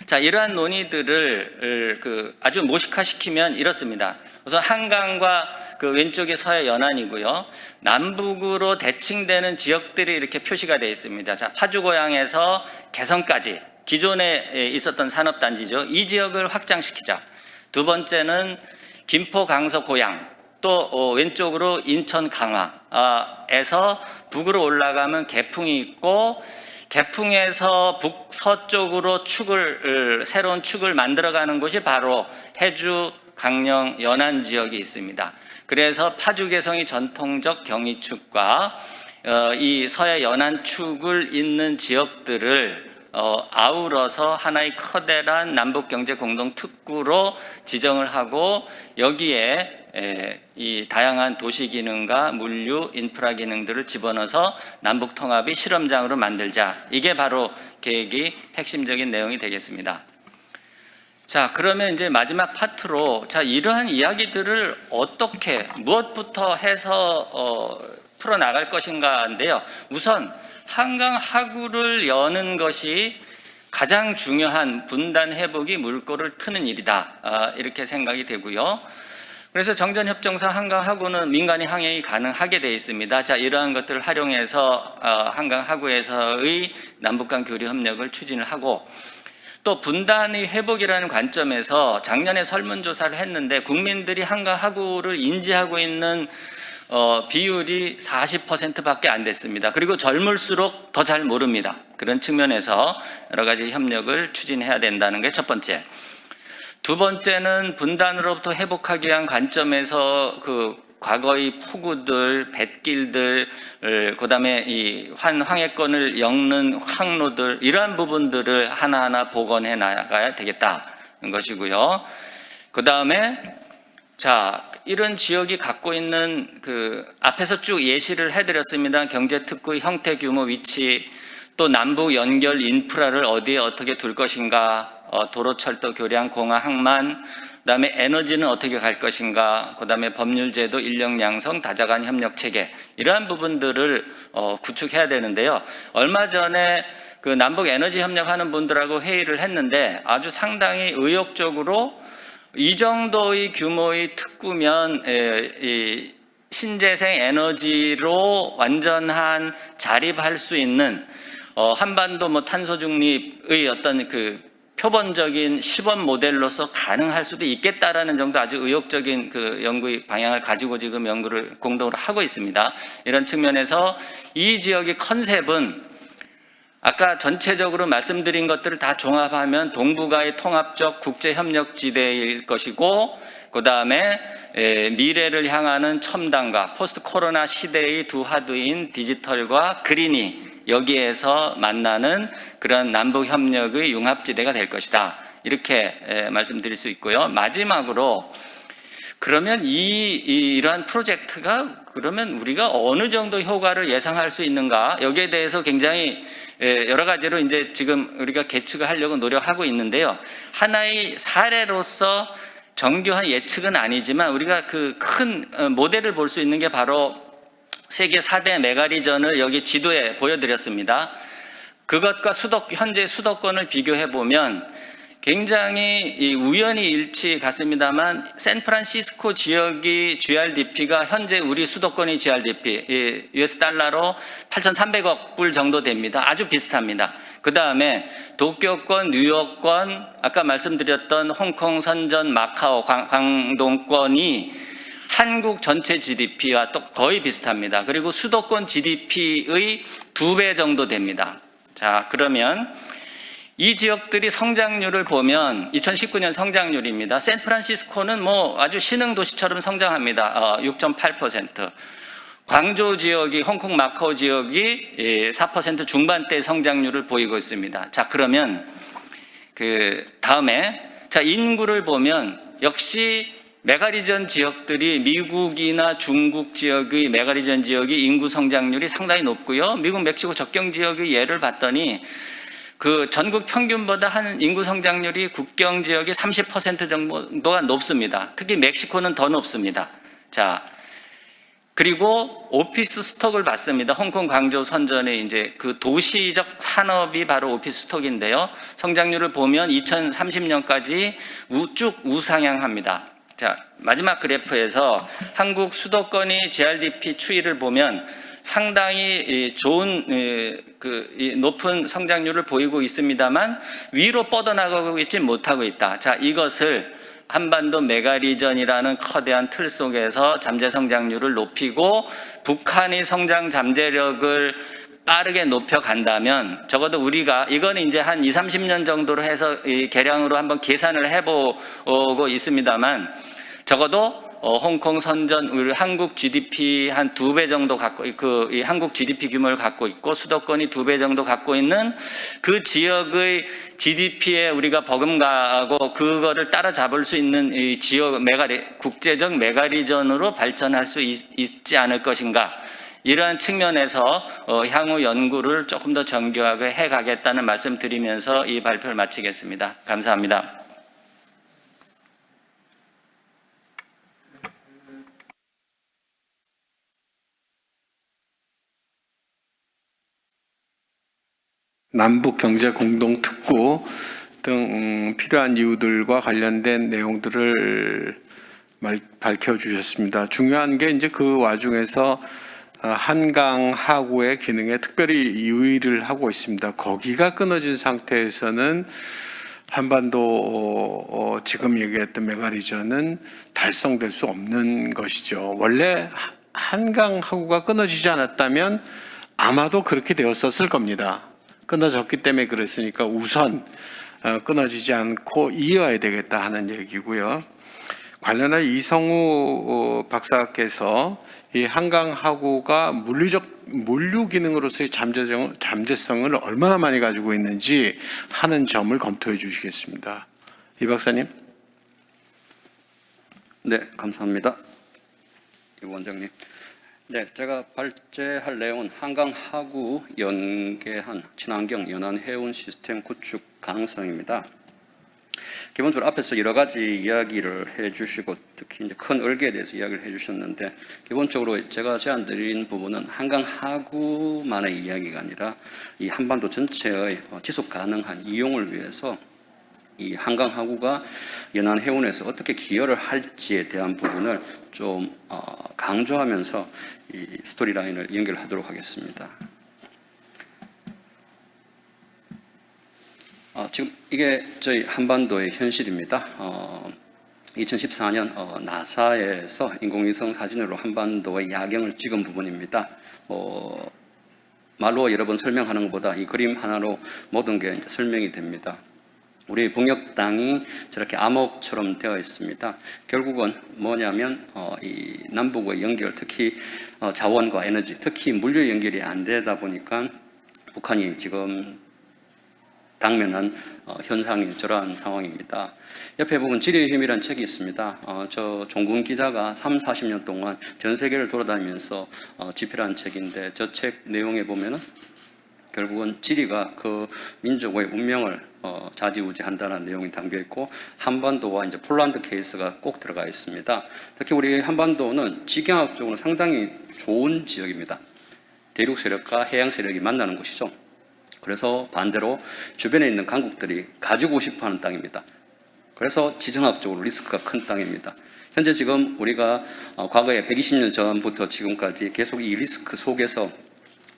자, 이러한 논의들을 아주 모식화시키면 이렇습니다. 우선 한강과 그 왼쪽이 서해 연안이고요. 남북으로 대칭되는 지역들이 이렇게 표시가 되어 있습니다. 자, 파주고양에서 개성까지 기존에 있었던 산업단지죠. 이 지역을 확장시키자. 두 번째는 김포, 강서, 고양, 또 왼쪽으로 인천, 강화에서 북으로 올라가면 개풍이 있고, 개풍에서 북서쪽으로 새로운 축을 만들어가는 곳이 바로 해주, 강령, 연안 지역이 있습니다. 그래서 파주, 개성이 전통적 경의축과 이 서해 연안축을 잇는 지역들을 아우러서 하나의 커다란 남북경제공동특구로 지정을 하고, 여기에 이 다양한 도시 기능과 물류, 인프라 기능들을 집어넣어서 남북 통합이 실험장으로 만들자. 이게 바로 계획의 핵심적인 내용이 되겠습니다. 자, 그러면 이제 마지막 파트로, 자, 이러한 이야기들을 어떻게, 무엇부터 해서 풀어나갈 것인가인데요. 우선 한강 하구를 여는 것이 가장 중요한 분단 회복이 물꼬를 트는 일이다. 이렇게 생각이 되고요. 그래서 정전협정상 한강 하구는 민간이 항행이 가능하게 되어 있습니다. 자, 이러한 것들을 활용해서 한강 하구에서의 남북 간 교류 협력을 추진을 하고, 또 분단의 회복이라는 관점에서 작년에 설문조사를 했는데 국민들이 한강 하구를 인지하고 있는 비율이 40%밖에 안 됐습니다. 그리고 젊을수록 더 잘 모릅니다. 그런 측면에서 여러 가지 협력을 추진해야 된다는 게 첫 번째. 두 번째는 분단으로부터 회복하기 위한 관점에서 그 과거의 포구들, 뱃길들, 그다음에 이 황해권을 엮는 항로들, 이러한 부분들을 하나하나 복원해 나가야 되겠다는 것이고요. 그다음에 자, 이런 지역이 갖고 있는 그 앞에서 쭉 예시를 해드렸습니다. 경제특구의 형태, 규모, 위치, 또 남북 연결 인프라를 어디에 어떻게 둘 것인가, 도로, 철도, 교량, 공항, 항만, 그다음에 에너지는 어떻게 갈 것인가, 그다음에 법률 제도, 인력 양성, 다자간 협력 체계, 이러한 부분들을 구축해야 되는데요. 얼마 전에 그 남북 에너지 협력하는 분들하고 회의를 했는데 아주 상당히 의욕적으로 이 정도의 규모의 특구면 이 신재생 에너지로 완전한 자립할 수 있는 한반도 뭐 탄소 중립의 어떤 그 표본적인 시범 모델로서 가능할 수도 있겠다라는 정도 아주 의욕적인 그 연구의 방향을 가지고 지금 연구를 공동으로 하고 있습니다. 이런 측면에서 이 지역의 컨셉은 아까 전체적으로 말씀드린 것들을 다 종합하면 동북아의 통합적 국제협력지대일 것이고, 그 다음에 미래를 향하는 첨단과 포스트 코로나 시대의 두 하두인 디지털과 그린이 여기에서 만나는 그런 남북 협력의 융합지대가 될 것이다. 이렇게 말씀드릴 수 있고요. 마지막으로 그러면 이러한 프로젝트가 그러면 우리가 어느 정도 효과를 예상할 수 있는가? 여기에 대해서 굉장히 여러 가지로 이제 지금 우리가 계측을 하려고 노력하고 있는데요. 하나의 사례로서 정교한 예측은 아니지만 우리가 그 큰 모델을 볼 수 있는 게 바로 세계 4대 메가리전을 여기 지도에 보여드렸습니다. 그것과 현재 수도권을 비교해 보면 굉장히 우연히 일치 같습니다만 샌프란시스코 지역이 GRDP가 현재 우리 수도권의 GRDP US 달러로 8,300억 불 정도 됩니다. 아주 비슷합니다. 그 다음에 도쿄권, 뉴욕권, 아까 말씀드렸던 홍콩, 선전, 마카오, 광동권이 한국 전체 GDP와 또 거의 비슷합니다. 그리고 수도권 GDP의 2배 정도 됩니다. 자, 그러면 이 지역들이 성장률을 보면 2019년 성장률입니다. 샌프란시스코는 뭐 아주 신흥 도시처럼 성장합니다. 6.8%. 광저우 지역이 홍콩 마카오 지역이 4% 중반대 성장률을 보이고 있습니다. 자, 그러면 그 다음에 자, 인구를 보면 역시 메가리전 지역들이 미국이나 중국 지역의 메가리전 지역이 인구 성장률이 상당히 높고요. 미국 멕시코 접경 지역의 예를 봤더니 그 전국 평균보다 한 인구 성장률이 국경 지역이 30% 정도가 높습니다. 특히 멕시코는 더 높습니다. 자, 그리고 오피스 스톡을 봤습니다. 홍콩, 광저우, 선전의 이제 그 도시적 산업이 바로 오피스 스톡인데요. 성장률을 보면 2030년까지 쭉 우상향합니다. 자, 마지막 그래프에서 한국 수도권의 GRDP 추이를 보면 상당히 좋은 높은 성장률을 보이고 있습니다만 위로 뻗어나가고 있지 못하고 있다. 자, 이것을 한반도 메가리전이라는 커다란 틀 속에서 잠재 성장률을 높이고 북한의 성장 잠재력을 빠르게 높여간다면 적어도 우리가 이거는 이제 한 20, 30년 정도로 해서 이 계량으로 한번 계산을 해보고 있습니다만 적어도 홍콩 선전 우리 한국 GDP 한 2배 정도 갖고 이 한국 GDP 규모를 갖고 있고 수도권이 2배 정도 갖고 있는 그 지역의 GDP에 우리가 버금가고 그거를 따라잡을 수 있는 이 지역 국제적 메가리전으로 발전할 수 있지 않을 것인가. 이러한 측면에서 향후 연구를 조금 더 정교하게 해가겠다는 말씀 드리면서 이 발표를 마치겠습니다. 감사합니다. 남북 경제 공동 특구 등 필요한 이유들과 관련된 내용들을 밝혀주셨습니다. 중요한 게 이제 그 와중에서 한강 하구의 기능에 특별히 유의를 하고 있습니다. 거기가 끊어진 상태에서는 한반도 지금 얘기했던 메가리전은 달성될 수 없는 것이죠. 원래 한강 하구가 끊어지지 않았다면 아마도 그렇게 되었었을 겁니다. 끊어졌기 때문에 그랬으니까 우선 끊어지지 않고 이어야 되겠다 하는 얘기고요. 관련한 이성우 박사께서 이 한강 하구가 물류 기능으로서의 잠재성을 얼마나 많이 가지고 있는지 하는 점을 검토해 주시겠습니다. 이 박사님. 네, 감사합니다. 이 원장님. 네, 제가 발제할 내용은 한강 하구 연계한 친환경 연안 해운 시스템 구축 가능성입니다. 기본적으로 앞에서 여러 가지 이야기를 해주시고 특히 이제 큰 얼개에 대해서 이야기를 해주셨는데 기본적으로 제가 제안드린 부분은 한강 하구만의 이야기가 아니라 이 한반도 전체의 지속 가능한 이용을 위해서 이 한강 하구가 연안 해운에서 어떻게 기여를 할지에 대한 부분을 좀 강조하면서 이 스토리라인을 연결하도록 하겠습니다. 지금 이게 저희 한반도의 현실입니다. 2014년 나사에서 인공위성 사진으로 한반도의 야경을 찍은 부분입니다. 말로 여러 번 설명하는 것보다 이 그림 하나로 모든 게 이제 설명이 됩니다. 우리 북녘 땅이 저렇게 암흑처럼 되어 있습니다. 결국은 뭐냐면 이 남북의 연결, 특히 자원과 에너지, 특히 물류 연결이 안 되다 보니까 북한이 지금 당면한 현상이 저러한 상황입니다. 옆에 보면 지리의 힘이라는 책이 있습니다. 저 종군 기자가 40년 동안 전 세계를 돌아다니면서 집필한 책인데 저 책 내용에 보면은 결국은 지리가 그 민족의 운명을 좌지우지한다는 내용이 담겨 있고 한반도와 이제 폴란드 케이스가 꼭 들어가 있습니다. 특히 우리 한반도는 지경학적으로 상당히 좋은 지역입니다. 대륙 세력과 해양 세력이 만나는 곳이죠. 그래서 반대로 주변에 있는 강국들이 가지고 싶어하는 땅입니다. 그래서 지정학적으로 리스크가 큰 땅입니다. 현재 지금 우리가 과거에 120년 전부터 지금까지 계속 이 리스크 속에서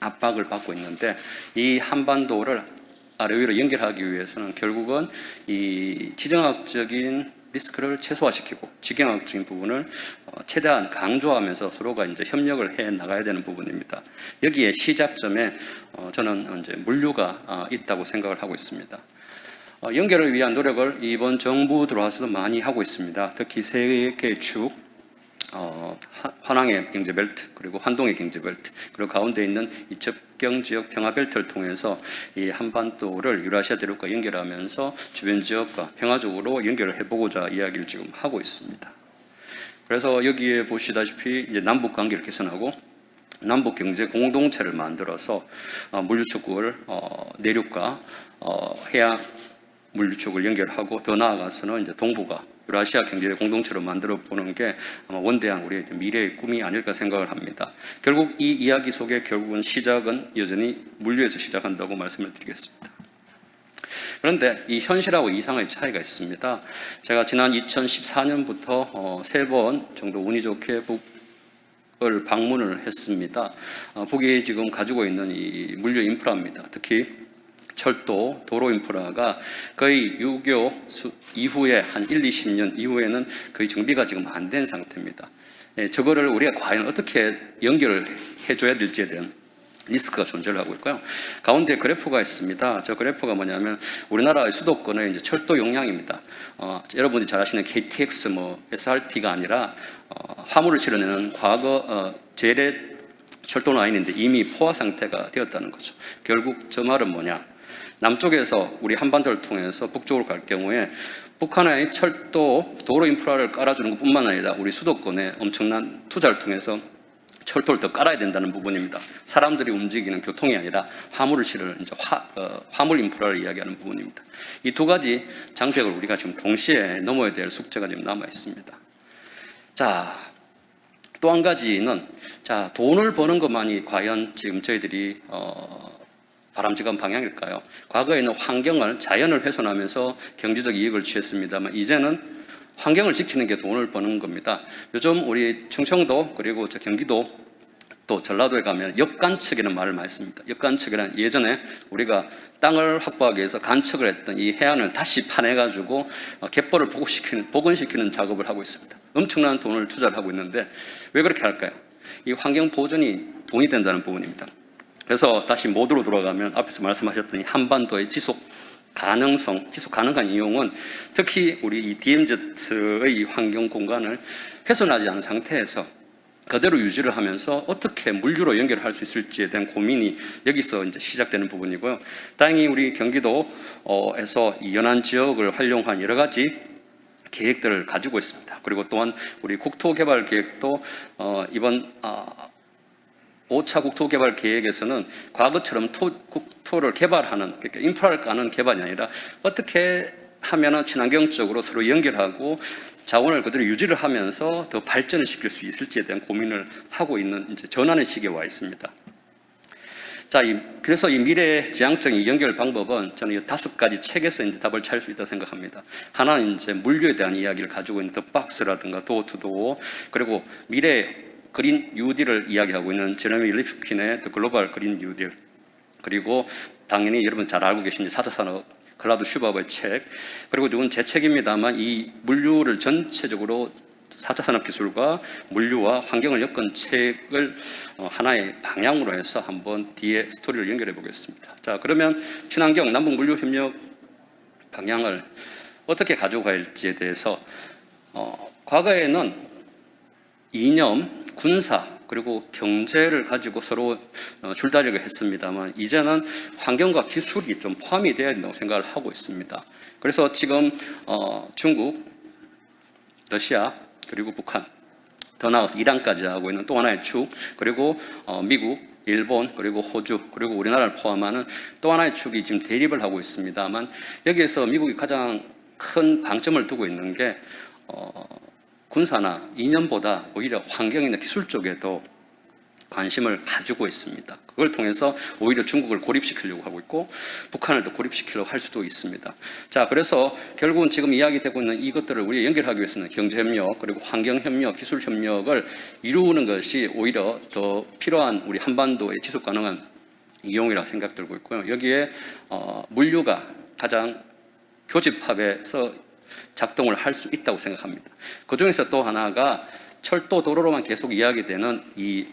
압박을 받고 있는데 이 한반도를 아래 위로 연결하기 위해서는 결국은 이 지정학적인 리스크를 최소화시키고 지경학적인 부분을 최대한 강조하면서 서로가 이제 협력을 해 나가야 되는 부분입니다. 여기에 시작점에 저는 이제 물류가 있다고 생각을 하고 있습니다. 연결을 위한 노력을 이번 정부 들어와서도 많이 하고 있습니다. 특히 세 개의 축, 환항의 경제벨트, 그리고 환동의 경제벨트, 그리고 가운데 있는 이 접경지역 평화벨트를 통해서 이 한반도를 유라시아 대륙과 연결하면서 주변 지역과 평화적으로 연결을 해보고자 이야기를 지금 하고 있습니다. 그래서 여기에 보시다시피 이제 남북 관계를 개선하고 남북 경제 공동체를 만들어서 물류축을 내륙과 해양 물류축을 연결하고 더 나아가서는 이제 동북아 유라시아 경제 공동체로 만들어 보는 게 아마 원대한 우리의 미래의 꿈이 아닐까 생각을 합니다. 결국 이 이야기 속에 결국은 시작은 여전히 물류에서 시작한다고 말씀을 드리겠습니다. 그런데 이 현실하고 이상의 차이가 있습니다. 제가 지난 2014년부터 3번 정도 운이 좋게 북을 방문을 했습니다. 북이 지금 가지고 있는 이 물류 인프라입니다. 특히 철도, 도로 인프라가 거의 6.25 이후에 한 20년 이후에는 거의 정비가 지금 안 된 상태입니다. 저거를 우리가 과연 어떻게 연결을 해줘야 될지에 대한 리스크가 존재를 하고 있고요. 가운데 그래프가 있습니다. 저 그래프가 뭐냐면 우리나라의 수도권의 이제 철도 용량입니다. 여러분들이 잘 아시는 KTX, SRT가 아니라 화물을 실어내는 과거 재래 철도 라인인데 이미 포화 상태가 되었다는 거죠. 결국 저 말은 뭐냐? 남쪽에서 우리 한반도를 통해서 북쪽으로 갈 경우에 북한의 철도, 도로 인프라를 깔아주는 것뿐만 아니라 우리 수도권에 엄청난 투자를 통해서 철도를 더 깔아야 된다는 부분입니다. 사람들이 움직이는 교통이 아니라 화물을 실을 이제 화물 인프라를 이야기하는 부분입니다. 이 두 가지 장벽을 우리가 지금 동시에 넘어야 될 숙제가 지금 남아 있습니다. 자, 또 한 가지는 돈을 버는 것만이 과연 지금 저희들이 바람직한 방향일까요? 과거에는 환경을, 자연을 훼손하면서 경제적 이익을 취했습니다만 이제는 환경을 지키는 게 돈을 버는 겁니다. 요즘 우리 충청도 그리고 경기도 또 전라도에 가면 역간척이라는 말을 많이 씁니다. 역간척이란 예전에 우리가 땅을 확보하기 위해서 간척을 했던 이 해안을 다시 파내가지고 갯벌을 복원시키는 작업을 하고 있습니다. 엄청난 돈을 투자를 하고 있는데 왜 그렇게 할까요? 이 환경 보존이 돈이 된다는 부분입니다. 그래서 다시 모드로 돌아가면 앞에서 말씀하셨던 이 한반도의 지속 가능성, 지속 가능한 이용은 특히 우리 이 DMZ의 환경 공간을 훼손하지 않은 상태에서 그대로 유지를 하면서 어떻게 물류로 연결할 수 있을지에 대한 고민이 여기서 이제 시작되는 부분이고요. 다행히 우리 경기도에서 이 연안 지역을 활용한 여러 가지 계획들을 가지고 있습니다. 그리고 또한 우리 국토개발 계획도 이번 5차 국토개발 계획에서는 과거처럼 국토를 개발하는, 그러니까 인프라를 까는 개발이 아니라 어떻게 하면 친환경적으로 서로 연결하고 자원을 그대로 유지를 하면서 더 발전을 시킬 수 있을지에 대한 고민을 하고 있는 이제 전환의 시기에 와 있습니다. 그래서 이 미래지향적인 연결 방법은 저는 이 5가지 책에서 이제 답을 찾을 수 있다고 생각합니다. 하나는 이제 물류에 대한 이야기를 가지고 있는 더 박스라든가 도어투도어, 그리고 미래 그린 뉴딜을 이야기하고 있는 제레미 리프킨의 The Global Green New Deal, 그리고 당연히 여러분 잘 알고 계신 4차 산업 클라우드 슈바버의 책, 그리고 이건 제 책입니다만 이 물류를 전체적으로 4차 산업 기술과 물류와 환경을 엮은 책을 하나의 방향으로 해서 한번 뒤에 스토리를 연결해 보겠습니다. 자, 그러면 친환경 남북 물류 협력 방향을 어떻게 가져갈지에 대해서 과거에는 이념, 군사, 그리고 경제를 가지고 서로 줄다리기를 했습니다만 이제는 환경과 기술이 좀 포함이 되어야 된다고 생각을 하고 있습니다. 그래서 지금 중국, 러시아, 그리고 북한, 더 나아가서 이란까지 하고 있는 또 하나의 축, 그리고 미국, 일본, 그리고 호주, 그리고 우리나라를 포함하는 또 하나의 축이 지금 대립을 하고 있습니다만 여기에서 미국이 가장 큰 방점을 두고 있는 게 군사나 이념보다 오히려 환경이나 기술 쪽에도 관심을 가지고 있습니다. 그걸 통해서 오히려 중국을 고립시키려고 하고 있고 북한을 또 고립시키려고 할 수도 있습니다. 자, 그래서 결국은 지금 이야기되고 있는 이것들을 우리가 연결하기 위해서는 경제협력, 그리고 환경협력, 기술협력을 이루는 것이 오히려 더 필요한 우리 한반도의 지속가능한 이용이라고 생각 들고 있고요. 여기에 물류가 가장 교집합에서 작동을 할 수 있다고 생각합니다. 그중에서 또 하나가 철도 도로로만 계속 이야기되는 이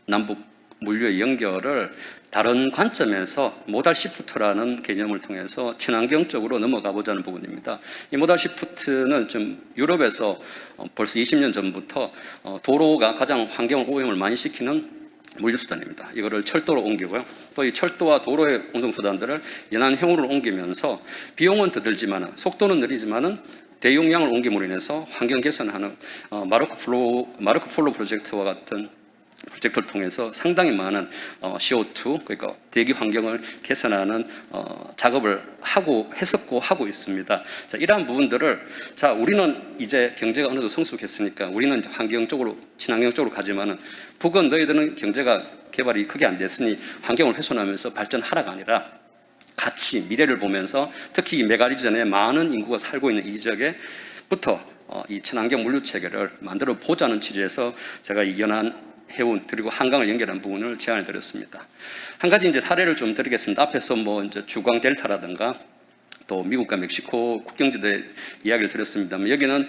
남북 물류의 연결을 다른 관점에서 모달 시프트라는 개념을 통해서 친환경 쪽으로 넘어가 보자는 부분입니다. 이 모달 시프트는 좀 유럽에서 벌써 20년 전부터 도로가 가장 환경 오염을 많이 시키는 물류수단입니다. 이거를 철도로 옮기고요. 또 이 철도와 도로의 운송수단들을 연안형으로 옮기면서 비용은 더 들지만 속도는 느리지만은 대용량을 옮김으로 인해서 환경 개선하는 마르코 폴로 프로젝트와 같은 프로젝트를 통해서 상당히 많은 CO2, 그러니까 대기 환경을 개선하는 작업을 했었고 하고 있습니다. 자, 이러한 부분들을 우리는 이제 경제가 어느 정도 성숙했으니까 우리는 환경 쪽으로, 친환경 쪽으로 가지만은 북은 너희들은 경제가 개발이 크게 안 됐으니 환경을 훼손하면서 발전하라가 아니라 같이 미래를 보면서 특히 이 메가리전에 많은 인구가 살고 있는 이 지역에부터 이 친환경 물류 체계를 만들어 보자는 취지에서 제가 이 연안 해운 그리고 한강을 연결한 부분을 제안을 드렸습니다. 한 가지 이제 사례를 좀 드리겠습니다. 앞에서 뭐 이제 주광 델타라든가 또 미국과 멕시코 국경지대 이야기를 드렸습니다만 여기는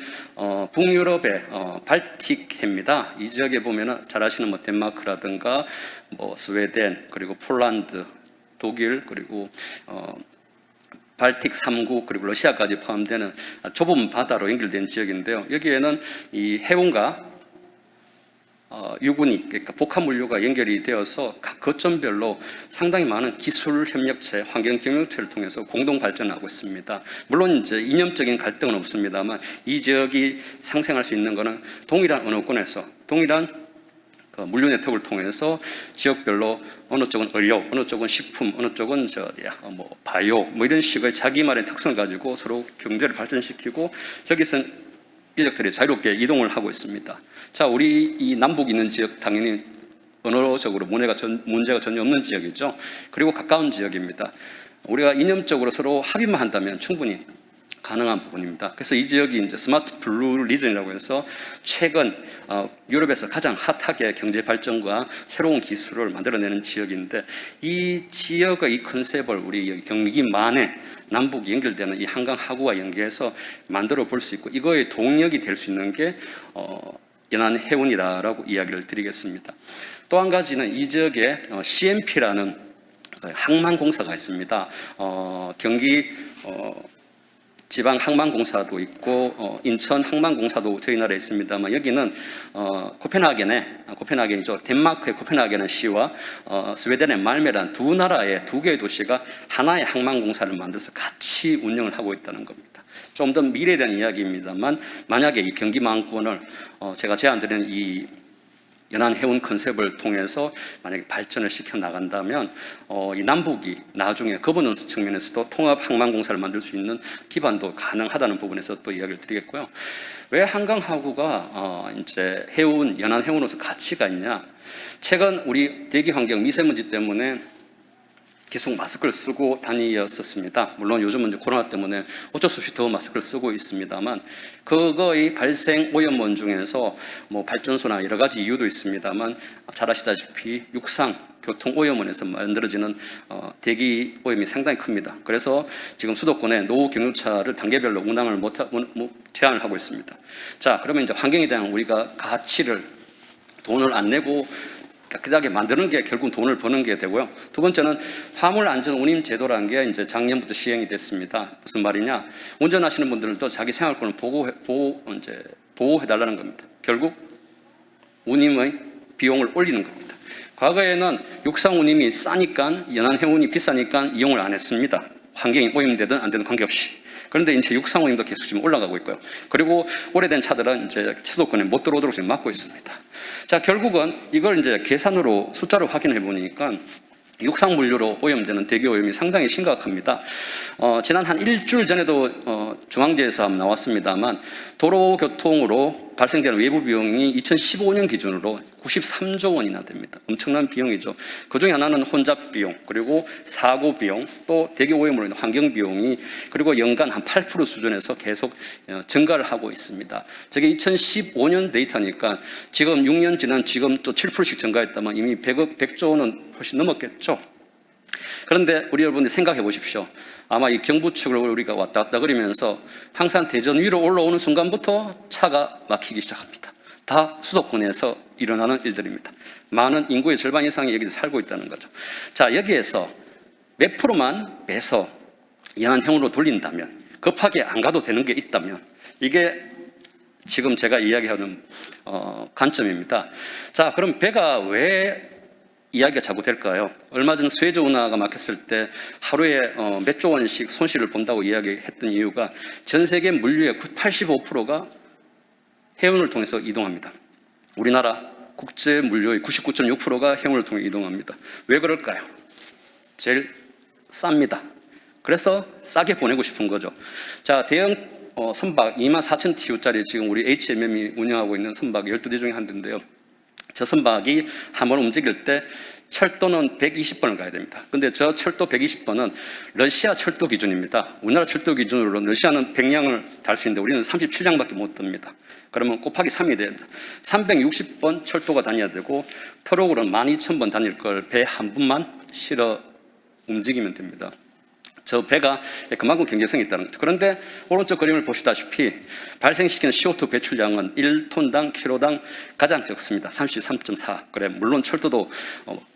북유럽의 발틱해입니다. 이 지역에 보면은 잘 아시는 뭐 덴마크라든가 뭐 스웨덴 그리고 폴란드, 독일 그리고 발틱 3국 그리고 러시아까지 포함되는 좁은 바다로 연결된 지역인데요. 여기에는 이 해운과 유군이, 그러니까 복합 물류가 연결이 되어서 각 거점별로 상당히 많은 기술 협력체, 환경 경영체를 통해서 공동 발전하고 있습니다. 물론 이제 이념적인 갈등은 없습니다만 이 지역이 상생할 수 있는 것은 동일한 언어권에서 동일한 그 물류 네트워크를 통해서 지역별로 어느 쪽은 의료, 어느 쪽은 식품, 어느 쪽은 뭐 바이오, 뭐 이런 식의 자기만의 특성을 가지고 서로 경제를 발전시키고 저기서 인력들이 자유롭게 이동을 하고 있습니다. 자, 우리 이 남북 있는 지역 당연히 언어적으로 문제가 전혀 없는 지역이죠. 그리고 가까운 지역입니다. 우리가 이념적으로 서로 합의만 한다면 충분히 가능한 부분입니다. 그래서 이 지역이 이제 스마트 블루 리전이라고 해서 최근 유럽에서 가장 핫하게 경제 발전과 새로운 기술을 만들어내는 지역인데 이 지역의 이 컨셉을 우리 경기만에 남북이 연결되는 이 한강 하구와 연계해서 만들어 볼 수 있고 이거의 동력이 될 수 있는 게 연안 해운이다라고 이야기를 드리겠습니다. 또 한 가지는 이 지역에 CMP라는 항만공사가 있습니다. 경기 지방 항만공사도 있고 인천 항만공사도 저희 나라에 있습니다만 여기는 코펜하겐이죠. 덴마크의 코펜하겐 시와 스웨덴의 말메란 두 나라의 두 개의 도시가 하나의 항만공사를 만들어서 같이 운영을 하고 있다는 겁니다. 좀 더 미래에 대한 이야기입니다만 만약에 이 경기망권을 제가 제안드리는 이 연안 해운 컨셉을 통해서 만약에 발전을 시켜 나간다면 이 남북이 나중에 거버넌스 측면에서도 통합 항만공사를 만들 수 있는 기반도 가능하다는 부분에서 또 이야기를 드리겠고요. 왜 한강 하구가 이제 해운 연안 해운으로서 가치가 있냐? 최근 우리 대기 환경 미세먼지 때문에 계속 마스크를 쓰고 다녔었습니다. 물론 요즘은 이제 코로나 때문에 어쩔 수 없이 더 마스크를 쓰고 있습니다만 그거의 발생 오염원 중에서 뭐 발전소나 여러 가지 이유도 있습니다만 잘 아시다시피 육상 교통 오염원에서 만들어지는 대기 오염이 상당히 큽니다. 그래서 지금 수도권에 노후 경유차를 단계별로 운항을 제한을 하고 있습니다. 자, 그러면 이제 환경에 대한 우리가 가치를 돈을 안 내고 깨끗하게 만드는 게 결국 돈을 버는 게 되고요. 두 번째는 화물안전운임 제도라는 게 이제 작년부터 시행이 됐습니다. 무슨 말이냐? 운전하시는 분들도 자기 생활권을 보호해달라는 겁니다. 결국 운임의 비용을 올리는 겁니다. 과거에는 육상 운임이 싸니까 연안 해운이 비싸니까 이용을 안 했습니다. 환경이 오염되든 안 되든 관계없이. 그런데 이제 육상 운임도 계속 지금 올라가고 있고요. 그리고 오래된 차들은 이제 수도권에 못 들어오도록 지금 막고 있습니다. 자, 결국은 이걸 이제 계산으로 숫자로 확인해 보니까 육상 물류로 오염되는 대기 오염이 상당히 심각합니다. 지난 한 일주일 전에도 중앙지에서 나왔습니다만 도로교통으로 발생되는 외부 비용이 2015년 기준으로 93조 원이나 됩니다. 엄청난 비용이죠. 그중에 하나는 혼잡 비용, 그리고 사고 비용, 또 대기 오염으로 인한 환경 비용이 그리고 연간 한 8% 수준에서 계속 증가를 하고 있습니다. 저게 2015년 데이터니까 지금 6년 지난 지금 또 7%씩 증가했다면 이미 100조 원은 훨씬 넘었겠죠. 그런데 우리 여러분들 생각해 보십시오. 아마 이 경부축을 우리가 왔다 갔다 그러면서 항상 대전 위로 올라오는 순간부터 차가 막히기 시작합니다. 다 수도권에서 일어나는 일들입니다. 많은 인구의 절반 이상이 여기서 살고 있다는 거죠. 자, 여기에서 몇 프로만 빼서 연안형으로 돌린다면, 급하게 안 가도 되는 게 있다면, 이게 지금 제가 이야기하는 관점입니다. 자, 그럼 배가 왜 이야기가 자꾸 될까요? 얼마 전 스웨즈 운하가 막혔을 때 하루에 몇 조 원씩 손실을 본다고 이야기했던 이유가 전 세계 물류의 85%가 해운을 통해서 이동합니다. 우리나라 국제 물류의 99.6%가 해운을 통해 이동합니다. 왜 그럴까요? 제일 쌉니다. 그래서 싸게 보내고 싶은 거죠. 자, 대형 선박 24,000 TU짜리 지금 우리 HMM이 운영하고 있는 선박 12대 중에 한 대인데요. 저 선박이 한 번 움직일 때 철도는 120번을 가야 됩니다. 근데 저 철도 120번은 러시아 철도 기준입니다. 우리나라 철도 기준으로 러시아는 100량을 달 수 있는데 우리는 37량밖에 못 듭니다. 그러면 곱하기 3이 됩니다. 360번 철도가 다녀야 되고 트럭으로는 12,000번 다닐 걸 배 한 분만 실어 움직이면 됩니다. 저 배가 그만큼 경제성이 있다는 거죠. 그런데 오른쪽 그림을 보시다시피 발생시키는 CO2 배출량은 1톤당 킬로당 가장 적습니다. 33.4. 그래, 물론 철도도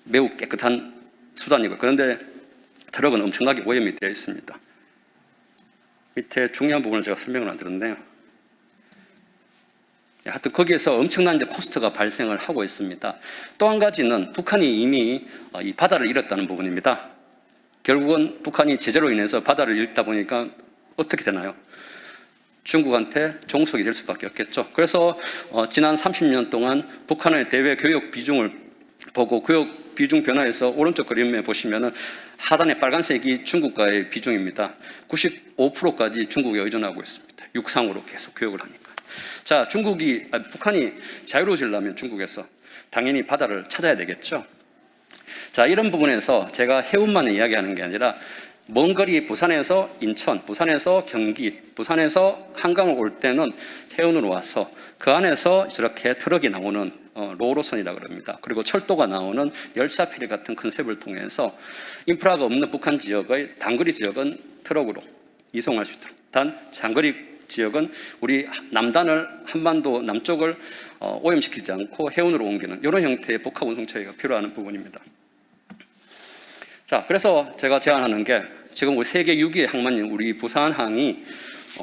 매우 깨끗한 수단이고, 그런데 트럭은 엄청나게 오염이 되어 있습니다. 밑에 중요한 부분을 제가 설명을 안 드렸네요. 하여튼 거기에서 엄청난 이제 코스트가 발생을 하고 있습니다. 또 한 가지는 북한이 이미 이 바다를 잃었다는 부분입니다. 결국은 북한이 제재로 인해서 바다를 잃다 보니까 어떻게 되나요? 중국한테 종속이 될 수밖에 없겠죠. 그래서 지난 30년 동안 북한의 대외 교역 비중을 보고 교역 비중 변화에서 오른쪽 그림에 보시면은 하단의 빨간색이 중국과의 비중입니다. 95%까지 중국에 의존하고 있습니다. 육상으로 계속 교역을 하니까. 자, 북한이 자유로워지려면 중국에서 당연히 바다를 찾아야 되겠죠. 자, 이런 부분에서 제가 해운만 이야기하는 게 아니라 먼 거리 부산에서 인천, 부산에서 경기, 부산에서 한강을 올 때는 해운으로 와서 그 안에서 저렇게 트럭이 나오는 로로선이라고 그럽니다. 그리고 철도가 나오는 열차 페리 같은 컨셉을 통해서 인프라가 없는 북한 지역의 단거리 지역은 트럭으로 이송할 수 있도록, 단 장거리 지역은 우리 남단을 한반도 남쪽을 오염시키지 않고 해운으로 옮기는 이런 형태의 복합 운송 체계가 필요한 부분입니다. 자, 그래서 제가 제안하는 게 지금 우리 세계 6위의 항만인 우리 부산항이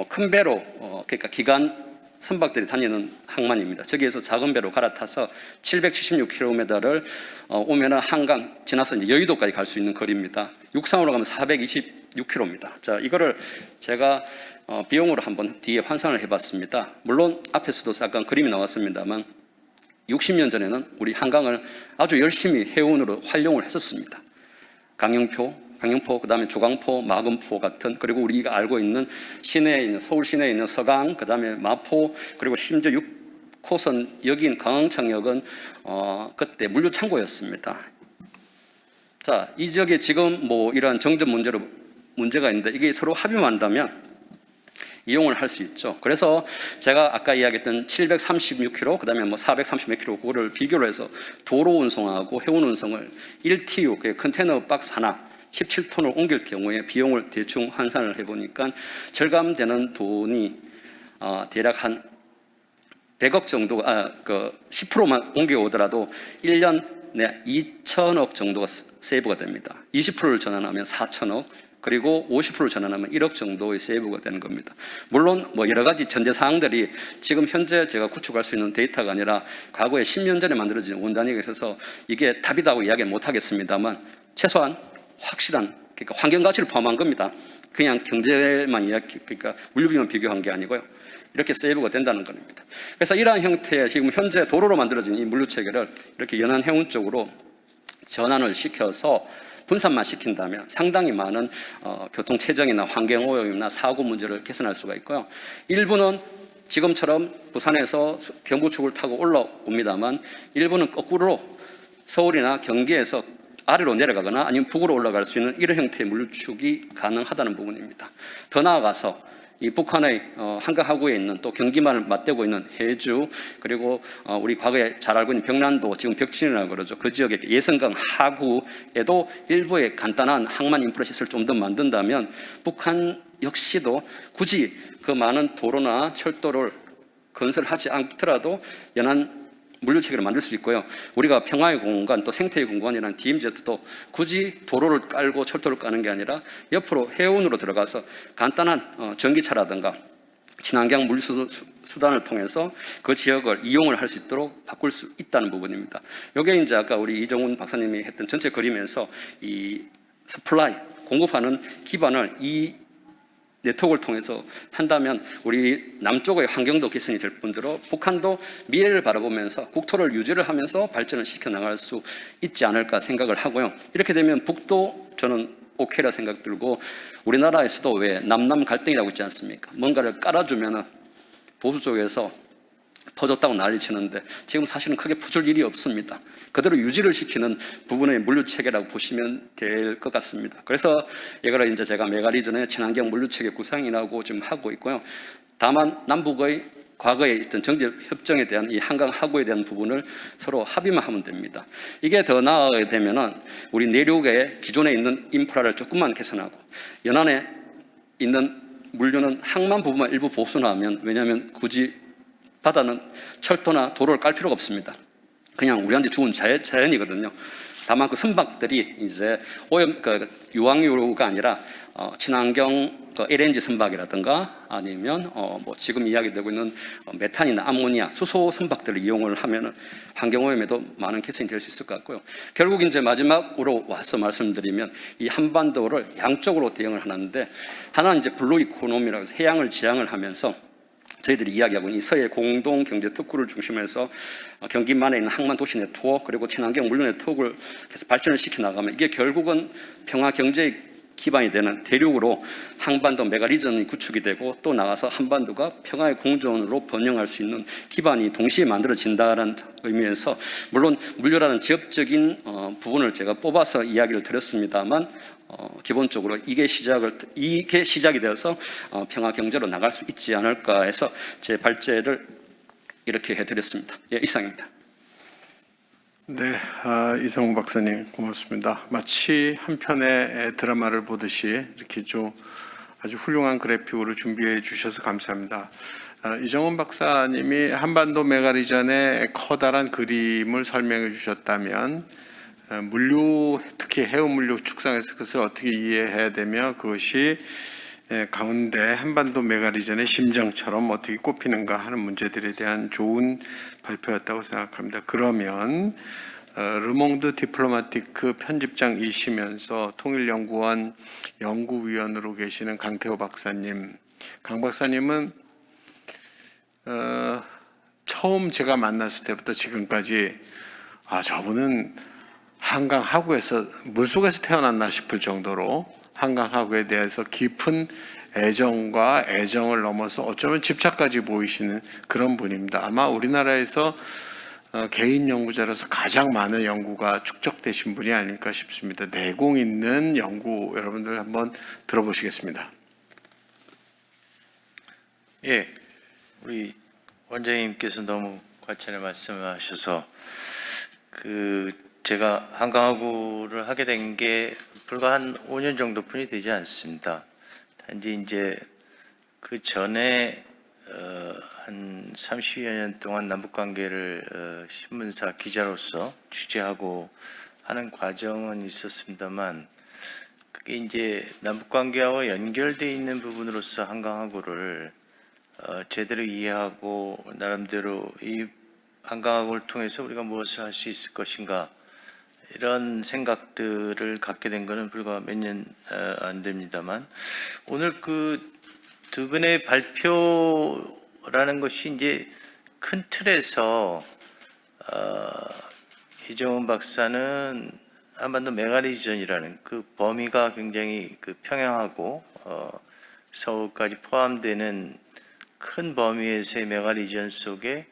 큰 배로 그러니까 기간 선박들이 다니는 항만입니다. 저기에서 작은 배로 갈아타서 776km를 오면은 한강 지나서 이제 여의도까지 갈 수 있는 거리입니다. 육상으로 가면 426km입니다. 자, 이거를 제가 비용으로 한번 뒤에 환산을 해봤습니다. 물론 앞에서도 잠깐 그림이 나왔습니다만 60년 전에는 우리 한강을 아주 열심히 해운으로 활용을 했었습니다. 강영포, 그다음에 조강포, 마금포 같은, 그리고 우리가 알고 있는 시내에 있는 서울 시내에 있는 서강, 그다음에 마포, 그리고 심지어 6호선 역인 강흥창역은 그때 물류 창고였습니다. 자, 이 지역에 지금 뭐 이러한 정전 문제가 있는데 이게 서로 합의만 한다면 이용을 할 수 있죠. 그래서 제가 아까 이야기했던 736km, 그 다음에 뭐 430몇 km, 그거를 비교를 해서 도로 운송하고 해운 운송을 1TU, 그 컨테이너 박스 하나, 17톤을 옮길 경우에 비용을 대충 환산을 해보니까 절감되는 돈이 대략 한 100억 정도, 10%만 옮겨오더라도 1년 내 2천억 정도가 세이브가 됩니다. 20%를 전환하면 4천억, 그리고 50%를 전환하면 1억 정도의 세이브가 되는 겁니다. 물론 뭐 여러 가지 전제 사항들이 지금 현재 제가 구축할 수 있는 데이터가 아니라 과거에 10년 전에 만들어진 원단위에 있어서 이게 답이다고 이야기는 못 하겠습니다만 최소한 확실한, 그러니까 환경 가치를 포함한 겁니다. 그냥 경제만 이야기, 그러니까 물류비만 비교한 게 아니고요. 이렇게 세이브가 된다는 겁니다. 그래서 이러한 형태의 지금 현재 도로로 만들어진 이 물류 체계를 이렇게 연안 해운 쪽으로 전환을 시켜서 분산만 시킨다면 상당히 많은 교통 체증이나 환경 오염이나 사고 문제를 개선할 수가 있고요. 일부는 지금처럼 부산에서 경부 쪽을 타고 올라옵니다만 일부는 거꾸로 서울이나 경기에서 아래로 내려가거나 아니면 북으로 올라갈 수 있는 이런 형태의 물류축이 가능하다는 부분입니다. 더 나아가서 이 북한의 한강 하구에 있는 또 경기만을 맞대고 있는 해주, 그리고 우리 과거에 잘 알고 있는 병란도, 지금 벽진이라고 그러죠. 그 지역의 예성강 하구에도 일부의 간단한 항만 인프라 시설을 좀 더 만든다면 북한 역시도 굳이 그 많은 도로나 철도를 건설하지 않더라도 연안 물류체계를 만들 수 있고요. 우리가 평화의 공간 또 생태의 공간이라는 DMZ도 굳이 도로를 깔고 철도를 까는 게 아니라 옆으로 해운으로 들어가서 간단한 전기차라든가 친환경 물류수단을 통해서 그 지역을 이용을 할 수 있도록 바꿀 수 있다는 부분입니다. 이게 이제 아까 우리 이정훈 박사님이 했던 전체 그림에서 이 서플라이, 공급하는 기반을 이 네트워크를 통해서 한다면 우리 남쪽의 환경도 개선이 될 뿐더러 북한도 미래를 바라보면서 국토를 유지를 하면서 발전을 시켜나갈 수 있지 않을까 생각을 하고요. 이렇게 되면 북도 저는 오케이라 생각 들고, 우리나라에서도 왜 남남 갈등이라고 있지 않습니까? 뭔가를 깔아주면 보수 쪽에서 퍼졌다고 난리치는데 지금 사실은 크게 퍼질 일이 없습니다. 그대로 유지를 시키는 부분의 물류체계라고 보시면 될 것 같습니다. 그래서 이거를 이제 제가 메가리전의 친환경 물류체계 구상이라고 지금 하고 있고요. 다만 남북의 과거에 있던 정제 협정에 대한 이 한강 하구에 대한 부분을 서로 합의만 하면 됩니다. 이게 더 나아가게 되면은 우리 내륙에 기존에 있는 인프라를 조금만 개선하고 연안에 있는 물류는 항만 부분만 일부 보수하면, 왜냐하면 굳이 바다는 철도나 도로를 깔 필요가 없습니다. 그냥 우리한테 주은 자연이거든요. 다만 그 선박들이 이제 오염, 유황유로가 아니라 친환경 LNG 선박이라든가 아니면 뭐 지금 이야기되고 있는 메탄이나 암모니아, 수소 선박들을 이용을 하면 환경 오염에도 많은 개선이 될 수 있을 것 같고요. 결국 이제 마지막으로 와서 말씀드리면 이 한반도를 양쪽으로 대응을 하는데, 하나는 이제 블루 이코노미라고 해서 해양을 지향을 하면서 저희들이 이야기하고 있는 이 서해 공동 경제 특구를 중심해서 경기만에 있는 항만 도시 네트워크 그리고 친환경 물류 네트워크를 계속 발전을 시켜 나가면 이게 결국은 평화 경제의 기반이 되는 대륙으로 한반도 메가리전이 구축이 되고, 또 나가서 한반도가 평화의 공존으로 번영할 수 있는 기반이 동시에 만들어진다는 의미에서, 물론 물류라는 지역적인 부분을 제가 뽑아서 이야기를 드렸습니다만 기본적으로 이게 시작이 되어서 평화 경제로 나갈 수 있지 않을까 해서 제 발제를 이렇게 해드렸습니다. 예, 이상입니다. 네, 이성훈 박사님 고맙습니다. 마치 한 편의 드라마를 보듯이 이렇게 좀 아주 훌륭한 그래픽으로 준비해 주셔서 감사합니다. 이정훈 박사님이 한반도 메가리전의 커다란 그림을 설명해 주셨다면, 물류, 특히 해운 물류 축상에서 그것을 어떻게 이해해야 되며 그것이 가운데 한반도 메가리전의 심정처럼 어떻게 꼽히는가 하는 문제들에 대한 좋은 발표였다고 생각합니다. 그러면 르몽드 디플로마티크 편집장이시면서 통일연구원 연구위원으로 계시는 강태호 박사님, 강 박사님은 처음 제가 만났을 때부터 지금까지 저분은 한강 하구에서 물속에서 태어났나 싶을 정도로 한강 하구에 대해서 깊은 애정과 애정을 넘어서 어쩌면 집착까지 보이시는 그런 분입니다. 아마 우리나라에서 개인 연구자로서 가장 많은 연구가 축적되신 분이 아닐까 싶습니다. 내공 있는 연구 여러분들 한번 들어보시겠습니다. 예, 우리 원장님께서 너무 과찬의 말씀하셔서 제가 한강하구를 하게 된 게 불과 한 5년 정도뿐이 되지 않습니다. 단지 이제 그 전에 한 30여 년 동안 남북 관계를 신문사 기자로서 취재하고 하는 과정은 있었습니다만, 그게 이제 남북 관계와 연결돼 있는 부분으로서 한강하구를 제대로 이해하고 나름대로 이 한강하구를 통해서 우리가 무엇을 할 수 있을 것인가 이런 생각들을 갖게 된 것은 불과 몇 년 안 됩니다만 오늘 그 두 분의 발표라는 것이 이제 큰 틀에서 이정훈 박사는 한반도 메가리전이라는 그 범위가 굉장히 그 평양하고 서울까지 포함되는 큰 범위에서의 메가리전 속에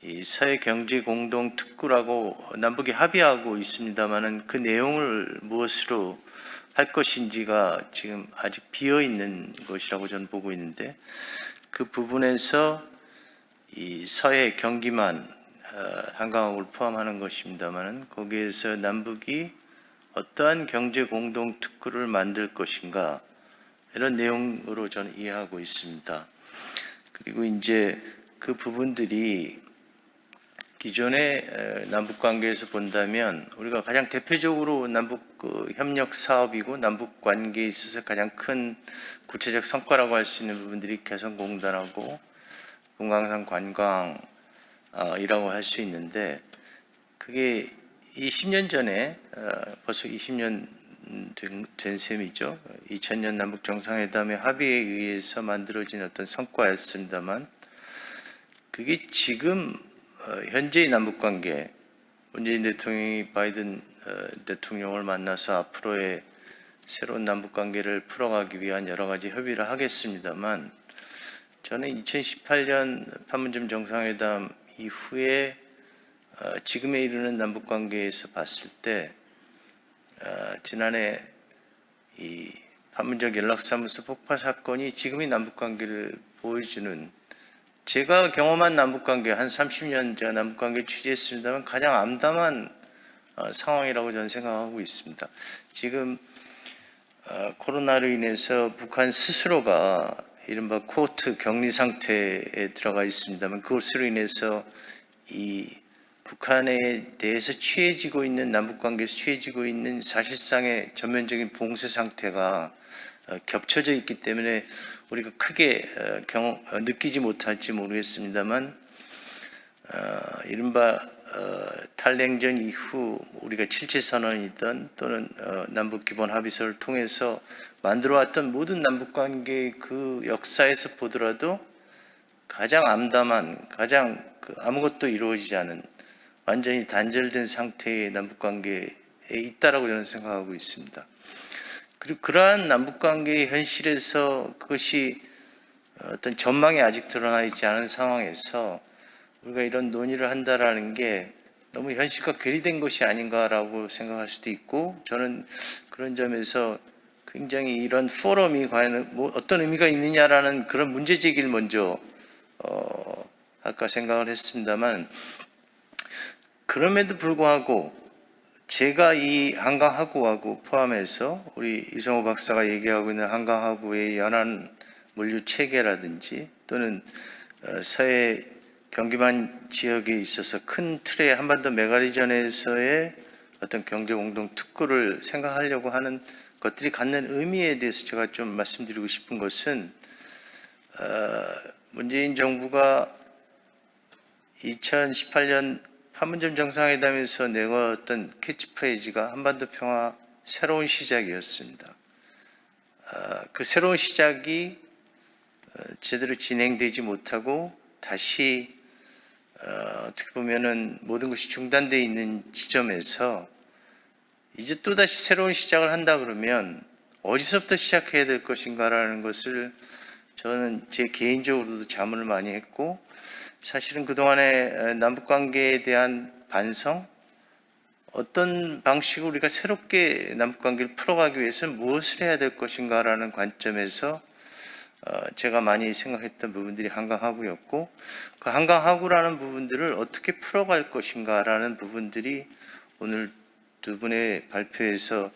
이 서해 경제 공동 특구라고 남북이 합의하고 있습니다만은 그 내용을 무엇으로 할 것인지가 지금 아직 비어 있는 것이라고 저는 보고 있는데 그 부분에서 이 서해 경기만 한강하구를 포함하는 것입니다만은 거기에서 남북이 어떠한 경제 공동 특구를 만들 것인가 이런 내용으로 저는 이해하고 있습니다. 그리고 이제 그 부분들이 기존의 남북 관계에서 본다면 우리가 가장 대표적으로 남북 협력 사업이고 남북 관계에 있어서 가장 큰 구체적 성과라고 할 수 있는 부분들이 개성공단하고 금강산 관광이라고 할 수 있는데 그게 20년 전에 벌써 20년 된 셈이죠. 2000년 남북 정상회담의 합의에 의해서 만들어진 어떤 성과였습니다만 그게 지금 현재의 남북관계 문재인 대통령이 바이든 대통령을 만나서 앞으로의 새로운 남북관계를 풀어가기 위한 여러 가지 협의를 하겠습니다만 저는 2018년 판문점 정상회담 이후에 지금에 이르는 남북관계에서 봤을 때 지난해 이 판문점 연락사무소 폭파 사건이 지금의 남북관계를 보여주는 제가 경험한 남북관계 한 30년 제가 남북관계 취재했습니다만 가장 암담한 상황이라고 저는 생각하고 있습니다. 지금 코로나로 인해서 북한 스스로가 이른바 코호트 격리 상태에 들어가 있습니다만 그것으로 인해서 이 북한에 대해서 취해지고 있는 남북관계에서 취해지고 있는 사실상의 전면적인 봉쇄 상태가 겹쳐져 있기 때문에 우리가 크게 느끼지 못할지 모르겠습니다만 이른바 탈냉전 이후 우리가 칠칠선언이든 또는 남북기본합의서를 통해서 만들어왔던 모든 남북관계의 그 역사에서 보더라도 가장 암담한 가장 아무것도 이루어지지 않은 완전히 단절된 상태의 남북관계에 있다라고 저는 생각하고 있습니다. 그리고 그러한 남북관계의 현실에서 그것이 어떤 전망이 아직 드러나 있지 않은 상황에서 우리가 이런 논의를 한다라는 게 너무 현실과 괴리된 것이 아닌가라고 생각할 수도 있고 저는 그런 점에서 굉장히 이런 포럼이 과연 어떤 의미가 있느냐라는 그런 문제 제기를 먼저 할까 생각을 했습니다만 그럼에도 불구하고 제가 이 한강하구하고 포함해서 우리 이성호 박사가 얘기하고 있는 한강하구의 연안 물류 체계라든지 또는 서해 경기만 지역에 있어서 큰 틀의 한반도 메가리전에서의 어떤 경제 공동 특구를 생각하려고 하는 것들이 갖는 의미에 대해서 제가 좀 말씀드리고 싶은 것은 문재인 정부가 2018년 판문점 정상회담에서 내걸었던 캐치프레이즈가 한반도 평화 새로운 시작이었습니다. 그 새로운 시작이 제대로 진행되지 못하고 다시 어떻게 보면은 모든 것이 중단되어 있는 지점에서 이제 또다시 새로운 시작을 한다 그러면 어디서부터 시작해야 될 것인가라는 것을 저는 제 개인적으로도 자문을 많이 했고 사실은 그동안의 남북관계에 대한 반성 어떤 방식으로 우리가 새롭게 남북관계를 풀어가기 위해서는 무엇을 해야 될 것인가라는 관점에서 제가 많이 생각했던 부분들이 한강하구였고 그 한강하구라는 부분들을 어떻게 풀어갈 것인가라는 부분들이 오늘 두 분의 발표에서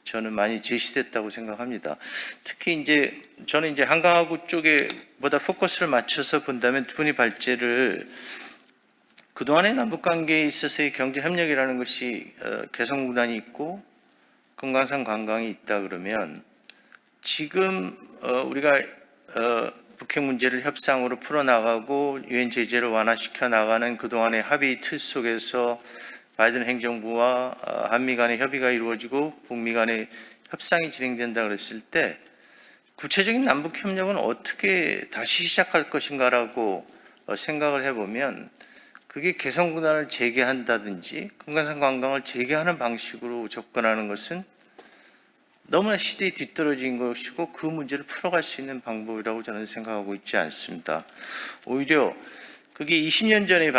저는 많이 제시됐다고 생각합니다. 특히 이제 저는 이제 한강하구 쪽에 보다 포커스를 맞춰서 본다면 두 분의 발제를 그동안의 남북관계에 있어서의 경제협력이라는 것이 개성공단이 있고 금강산 관광이 있다 그러면 지금 우리가 북핵 문제를 협상으로 풀어나가고 유엔 제재를 완화시켜 나가는 그동안의 합의 틀 속에서 바이든 행정부와 한미 간의 협의가 이루어지고 북미 간의 협상이 진행된다 그랬을 때 구체적인 남북 협력은 어떻게 다시 시작할 것인가라고 생각을 해보면 그게 개성공단을 재개한다든지 금강산 관광을 재개하는 방식으로 접근하는 것은 너무나 시대에 뒤떨어진 것이고 그 문제를 풀어갈 수 있는 방법이라고 저는 생각하고 있지 않습니다. 오히려 그게 20년 전의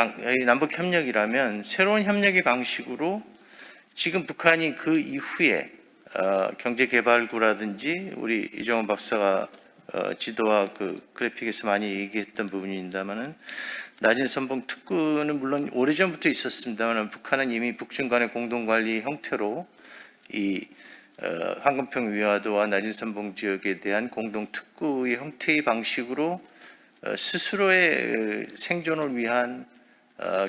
남북 협력이라면 새로운 협력의 방식으로 지금 북한이 그 이후에 경제개발구라든지 우리 이정호 박사가 지도와 그 그래픽에서 많이 얘기했던 부분입니다만은 낮은 선봉 특구는 물론 오래전부터 있었습니다만 북한은 이미 북중 간의 공동관리 형태로 이 황금평 위화도와 낮은 선봉 지역에 대한 공동 특구의 형태의 방식으로 스스로의 생존을 위한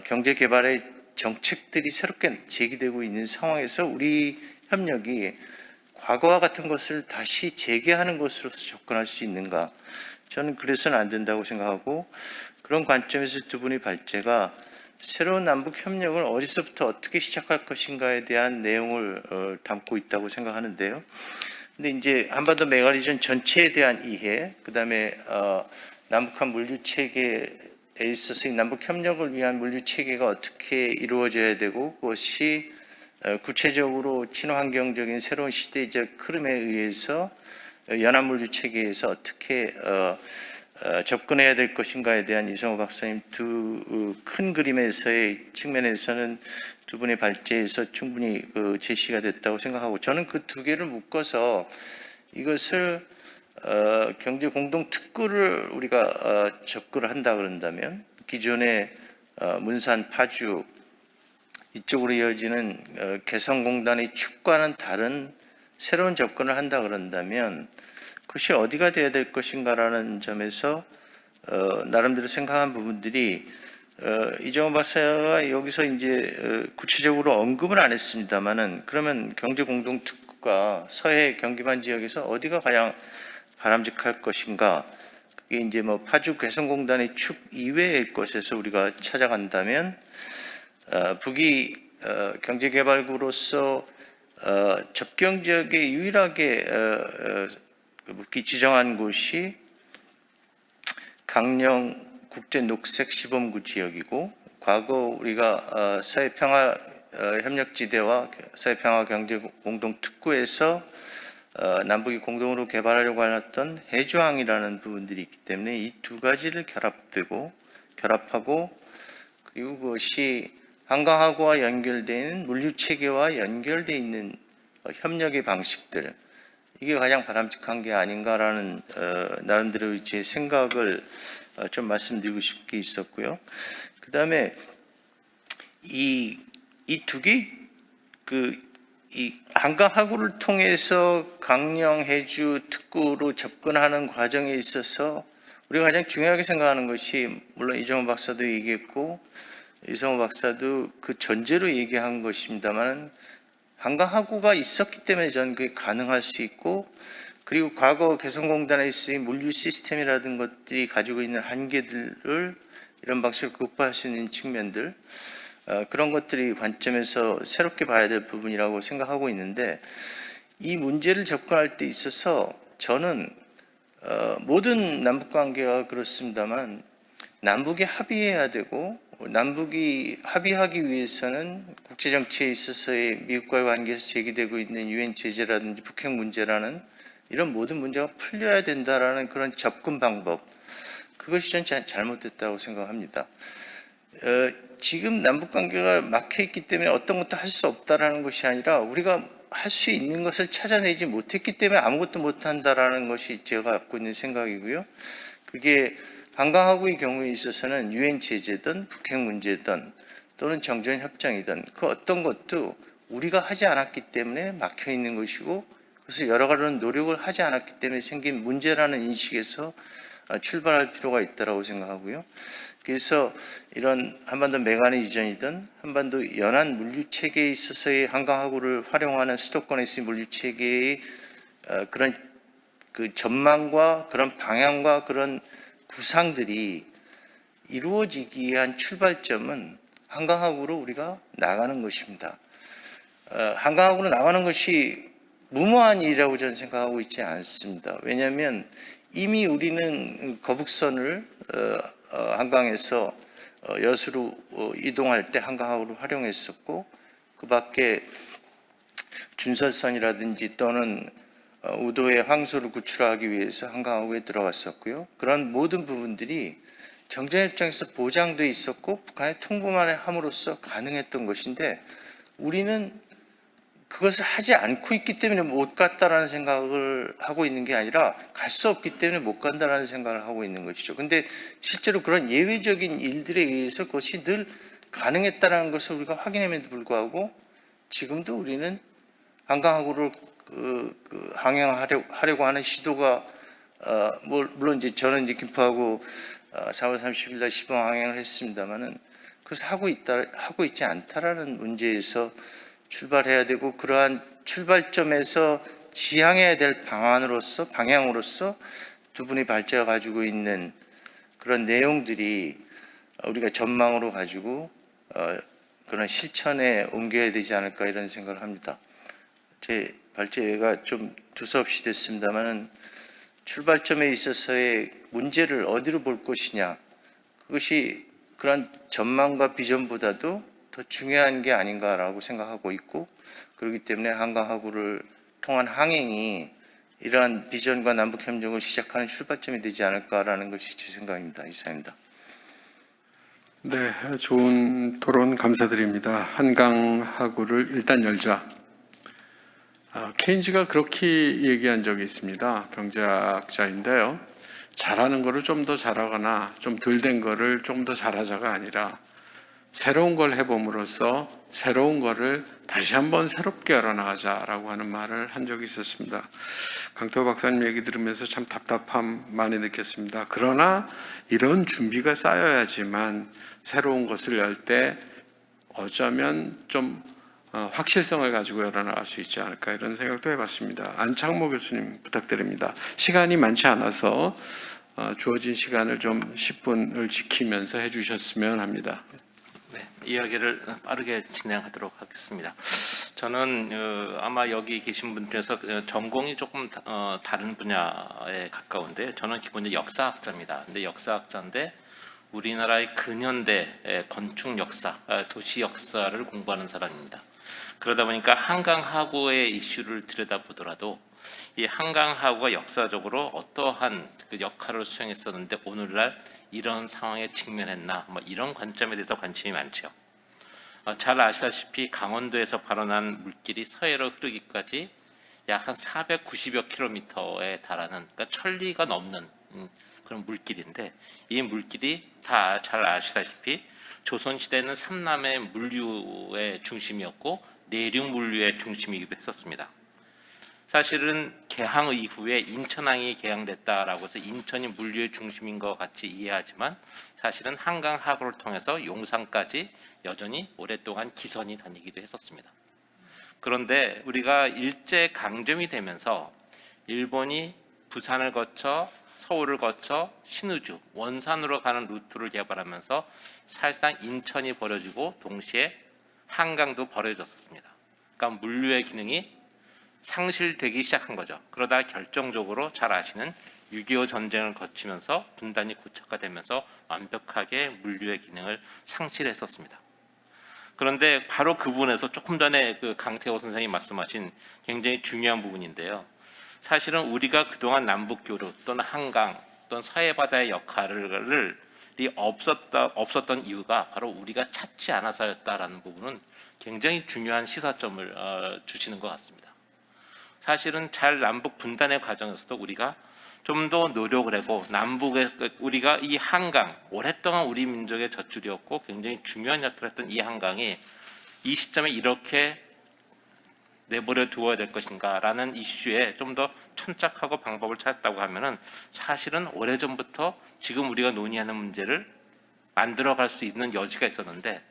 경제 개발의 정책들이 새롭게 제기되고 있는 상황에서 우리 협력이 과거와 같은 것을 다시 재개하는 것으로서 접근할 수 있는가? 저는 그래서는 안 된다고 생각하고 그런 관점에서 두 분의 발제가 새로운 남북 협력을 어디서부터 어떻게 시작할 것인가에 대한 내용을 담고 있다고 생각하는데요. 근데 이제 한반도 메가리전 전체에 대한 이해, 그다음에 남북한 물류 체계에 있어서 남북 협력을 위한 물류 체계가 어떻게 이루어져야 되고 그것이 구체적으로 친환경적인 새로운 시대적 흐름에 의해서 연안 물류 체계에서 어떻게 접근해야 될 것인가에 대한 이성호 박사님 두 큰 그림에서의 측면에서는 두 분의 발제에서 충분히 제시가 됐다고 생각하고 저는 그 두 개를 묶어서 이것을 경제 공동 특구를 우리가 접근을 한다 그런다면 기존의 문산 파주 이쪽으로 이어지는 개성공단의 축과는 다른 새로운 접근을 한다 그런다면 그것이 어디가 돼야 될 것인가라는 점에서 나름대로 생각한 부분들이 이정호 박사가 여기서 이제 구체적으로 언급은 안 했습니다만은 그러면 경제 공동 특구가 서해 경기만 지역에서 어디가 가장 바람직할 것인가? 그게 이제 뭐 파주 개성공단의 축 이외의 것에서 우리가 찾아간다면 북이 경제개발구로서 접경 지역에 유일하게 북이 지정한 곳이 강령 국제 녹색 시범구 지역이고 과거 우리가 서해평화 협력지대와 서해평화 경제 공동 특구에서 남북이 공동으로 개발하려고 하였던 해주항이라는 부분들이 있기 때문에 이 두 가지를 결합하고 그리고 그것이 한강하고와 연결되는 물류 체계와 연결되어 있는 협력의 방식들 이게 가장 바람직한 게 아닌가라는 나름대로 제 생각을 좀 말씀드리고 싶은 게 있었고요. 그 다음에 이 두 개 이 한강하구를 통해서 강령 해주 특구로 접근하는 과정에 있어서 우리가 가장 중요하게 생각하는 것이 물론 이정호 박사도 얘기했고 이성호 박사도 그 전제로 얘기한 것입니다만 한강하구가 있었기 때문에 저는 그게 가능할 수 있고 그리고 과거 개성공단에 있은 물류 시스템이라든 것들이 가지고 있는 한계들을 이런 방식으로 극복할 수 있는 측면들 그런 것들이 관점에서 새롭게 봐야 될 부분이라고 생각하고 있는데 이 문제를 접근할 때 있어서 저는 모든 남북관계가 그렇습니다만 남북이 합의해야 되고 남북이 합의하기 위해서는 국제정치에 있어서의 미국과의 관계에서 제기되고 있는 유엔 제재라든지 북핵 문제라는 이런 모든 문제가 풀려야 된다라는 그런 접근 방법 그것이 전 잘못됐다고 생각합니다. 지금 남북관계가 막혀있기 때문에 어떤 것도 할 수 없다라는 것이 아니라 우리가 할 수 있는 것을 찾아내지 못했기 때문에 아무것도 못한다라는 것이 제가 갖고 있는 생각이고요. 그게 한강하구의 경우에 있어서는 유엔 제재든 북핵 문제든 또는 정전협정이든 그 어떤 것도 우리가 하지 않았기 때문에 막혀있는 것이고 그래서 여러 가지 노력을 하지 않았기 때문에 생긴 문제라는 인식에서 출발할 필요가 있다고 생각하고요. 그래서 이런 한반도 메커니즘이든 한반도 연안 물류 체계에 있어서의 한강하구를 활용하는 수도권에서의 물류 체계의 그런 그 전망과 그런 방향과 그런 구상들이 이루어지기 위한 출발점은 한강하구로 우리가 나가는 것입니다. 한강하구로 나가는 것이 무모한 일이라고 저는 생각하고 있지 않습니다. 왜냐하면 이미 우리는 거북선을 한강에서 여수로 이동할 때 한강하구를 활용했었고, 그 밖에 준설선이라든지 또는 우도의 황소를 구출하기 위해서 한강하구에 들어갔었고요. 그런 모든 부분들이 정전 입장에서 보장돼 있었고 북한에 통보만 함으로써 가능했던 것인데, 우리는 그것을 하지 않고 있기 때문에 못 갔다라는 생각을 하고 있는 게 아니라 갈 수 없기 때문에 못 간다라는 생각을 하고 있는 것이죠. 근데 실제로 그런 예외적인 일들에 의해서 그것이 늘 가능했다라는 것을 우리가 확인함에도 불구하고 지금도 우리는 한강하구를 항행하려고 하는 시도가 물론 이제 저는 이제 김포하고 4월 30일 날 시범 항행을 했습니다만은 그것을 하고 있지 않다라는 문제에서 출발해야 되고, 그러한 출발점에서 지향해야 될 방향으로서 두 분이 발제가 가지고 있는 그런 내용들이 우리가 전망으로 가지고 그런 실천에 옮겨야 되지 않을까 이런 생각을 합니다. 제 발제가 좀 두서없이 됐습니다만은 출발점에 있어서의 문제를 어디로 볼 것이냐, 그것이 그런 전망과 비전보다도 더 중요한 게 아닌가라고 생각하고 있고, 그렇기 때문에 한강하구를 통한 항행이 이러한 비전과 남북협력을 시작하는 출발점이 되지 않을까라는 것이 제 생각입니다. 이상입니다. 네, 좋은 토론 감사드립니다. 한강하구를 일단 열자. 케인즈가 그렇게 얘기한 적이 있습니다. 경제학자인데요. 잘하는 거를 좀 더 잘하거나 좀 덜 된 거를 좀 더 잘하자가 아니라 새로운 걸 해봄으로써 새로운 거를 다시 한번 새롭게 열어나가자라고 하는 말을 한 적이 있었습니다. 강태호 박사님 얘기 들으면서 참 답답함 많이 느꼈습니다. 그러나 이런 준비가 쌓여야지만 새로운 것을 열 때 어쩌면 좀 확실성을 가지고 열어나갈 수 있지 않을까 이런 생각도 해봤습니다. 안창모 교수님 부탁드립니다. 시간이 많지 않아서 주어진 시간을 좀 10분을 지키면서 해주셨으면 합니다. 네, 이야기를 빠르게 진행하도록 하겠습니다. 저는 아마 여기 계신 분 중에서 전공이 조금 다른 분야에 가까운데, 저는 기본적으로 역사학자입니다. 근데 역사학자인데 우리나라의 근현대 건축 역사, 도시 역사를 공부하는 사람입니다. 그러다 보니까 한강하구의 이슈를 들여다보더라도 이 한강하구가 역사적으로 어떠한 그 역할을 수행했었는데 오늘날 이런 상황에 직면했나, 뭐 이런 관점에 대해서 관심이 많죠. 잘 아시다시피 강원도에서 발원한 물길이 서해로 흐르기까지 약 한 490여 킬로미터에 달하는, 그러니까 천리가 넘는 그런 물길인데, 이 물길이 다 잘 아시다시피 조선시대는 삼남의 물류의 중심이었고 내륙 물류의 중심이기도 했었습니다. 사실은 개항 이후에 인천항이 개항됐다라고 해서 인천이 물류의 중심인 것 같이 이해하지만 사실은 한강하구를 통해서 용산까지 여전히 오랫동안 기선이 다니기도 했었습니다. 그런데 우리가 일제 강점이 되면서 일본이 부산을 거쳐 서울을 거쳐 신의주, 원산으로 가는 루트를 개발하면서 사실상 인천이 버려지고 동시에 한강도 버려졌습니다. 그러니까 물류의 기능이 상실되기 시작한 거죠. 그러다 결정적으로 잘 아시는 6.25 전쟁을 거치면서 분단이 고착화되면서 완벽하게 물류의 기능을 상실했었습니다. 그런데 바로 그 부분에서 조금 전에 그 강태호 선생님이 말씀하신 굉장히 중요한 부분인데요. 사실은 우리가 그동안 남북교류 또는 한강 또는 서해바다의 역할이 없었던 이유가 바로 우리가 찾지 않아서였다라는 부분은 굉장히 중요한 시사점을 주시는 것 같습니다. 사실은 잘 남북 분단의 과정에서도 우리가 좀 더 노력을 하고 남북에 우리가 이 한강, 오랫동안 우리 민족의 젖줄이었고 굉장히 중요한 역할을 했던 이 한강이 이 시점에 이렇게 내버려 두어야 될 것인가라는 이슈에 좀 더 천착하고 방법을 찾았다고 하면은 사실은 오래전부터 지금 우리가 논의하는 문제를 만들어갈 수 있는 여지가 있었는데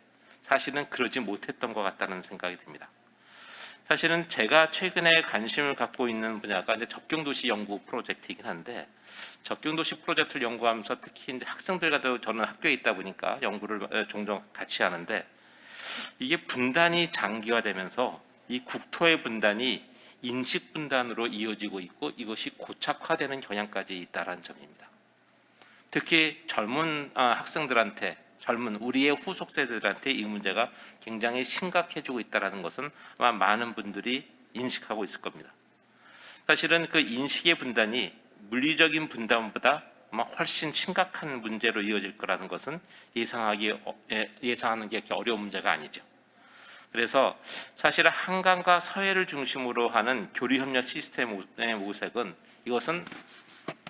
사실은 그러지 못했던 것 같다는 생각이 듭니다. 사실은 제가 최근에 관심을 갖고 있는 분야가 이제 접경도시 연구 프로젝트이긴 한데, 접경도시 프로젝트를 연구하면서 특히 이제 학생들과도 저는 학교에 있다 보니까 연구를 종종 같이 하는데, 이게 분단이 장기화되면서 이 국토의 분단이 인식 분단으로 이어지고 있고 이것이 고착화되는 경향까지 있다라는 점입니다. 특히 젊은 학생들한테, 젊은 우리의 후속 세대들한테 이 문제가 굉장히 심각해지고 있다는 것은 아마 많은 분들이 인식하고 있을 겁니다. 사실은 그 인식의 분단이 물리적인 분단보다 아마 훨씬 심각한 문제로 이어질 거라는 것은 예상하는 게 그렇게 어려운 문제가 아니죠. 그래서 사실은 한강과 서해를 중심으로 하는 교류협력 시스템의 모색은, 이것은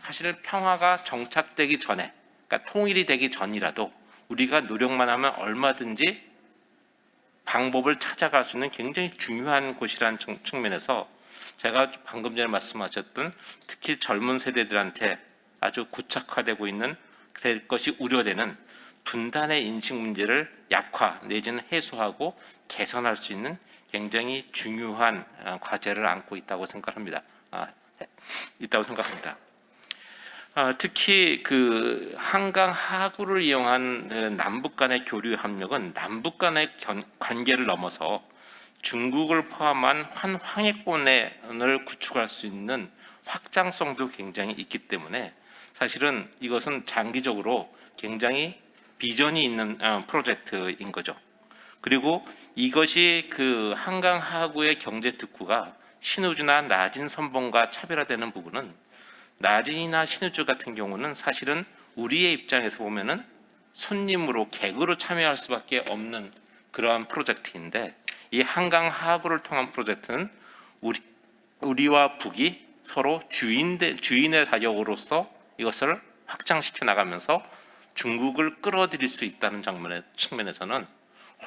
사실은 평화가 정착되기 전에, 그러니까 통일이 되기 전이라도 우리가 노력만 하면 얼마든지 방법을 찾아갈 수 있는 굉장히 중요한 곳이라는 측면에서 제가 방금 전에 말씀하셨던 특히 젊은 세대들한테 아주 고착화되고 있는 될 것이 우려되는 분단의 인식 문제를 약화 내지는 해소하고 개선할 수 있는 굉장히 중요한 과제를 안고 있다고 생각합니다. 특히 그 한강 하구를 이용한 남북 간의 교류 협력은 남북 간의 관계를 넘어서 중국을 포함한 환황해권을 구축할 수 있는 확장성도 굉장히 있기 때문에 사실은 이것은 장기적으로 굉장히 비전이 있는 프로젝트인 거죠. 그리고 이것이 그 한강 하구의 경제 특구가 신우주나 나진 선봉과 차별화되는 부분은, 나진이나 신우주 같은 경우는 사실은 우리의 입장에서 보면은 손님으로 객으로 참여할 수밖에 없는 그러한 프로젝트인데, 이 한강 하구를 통한 프로젝트는 우리와 북이 서로 주인의 자격으로서 이것을 확장시켜 나가면서 중국을 끌어들일 수 있다는 측면에서는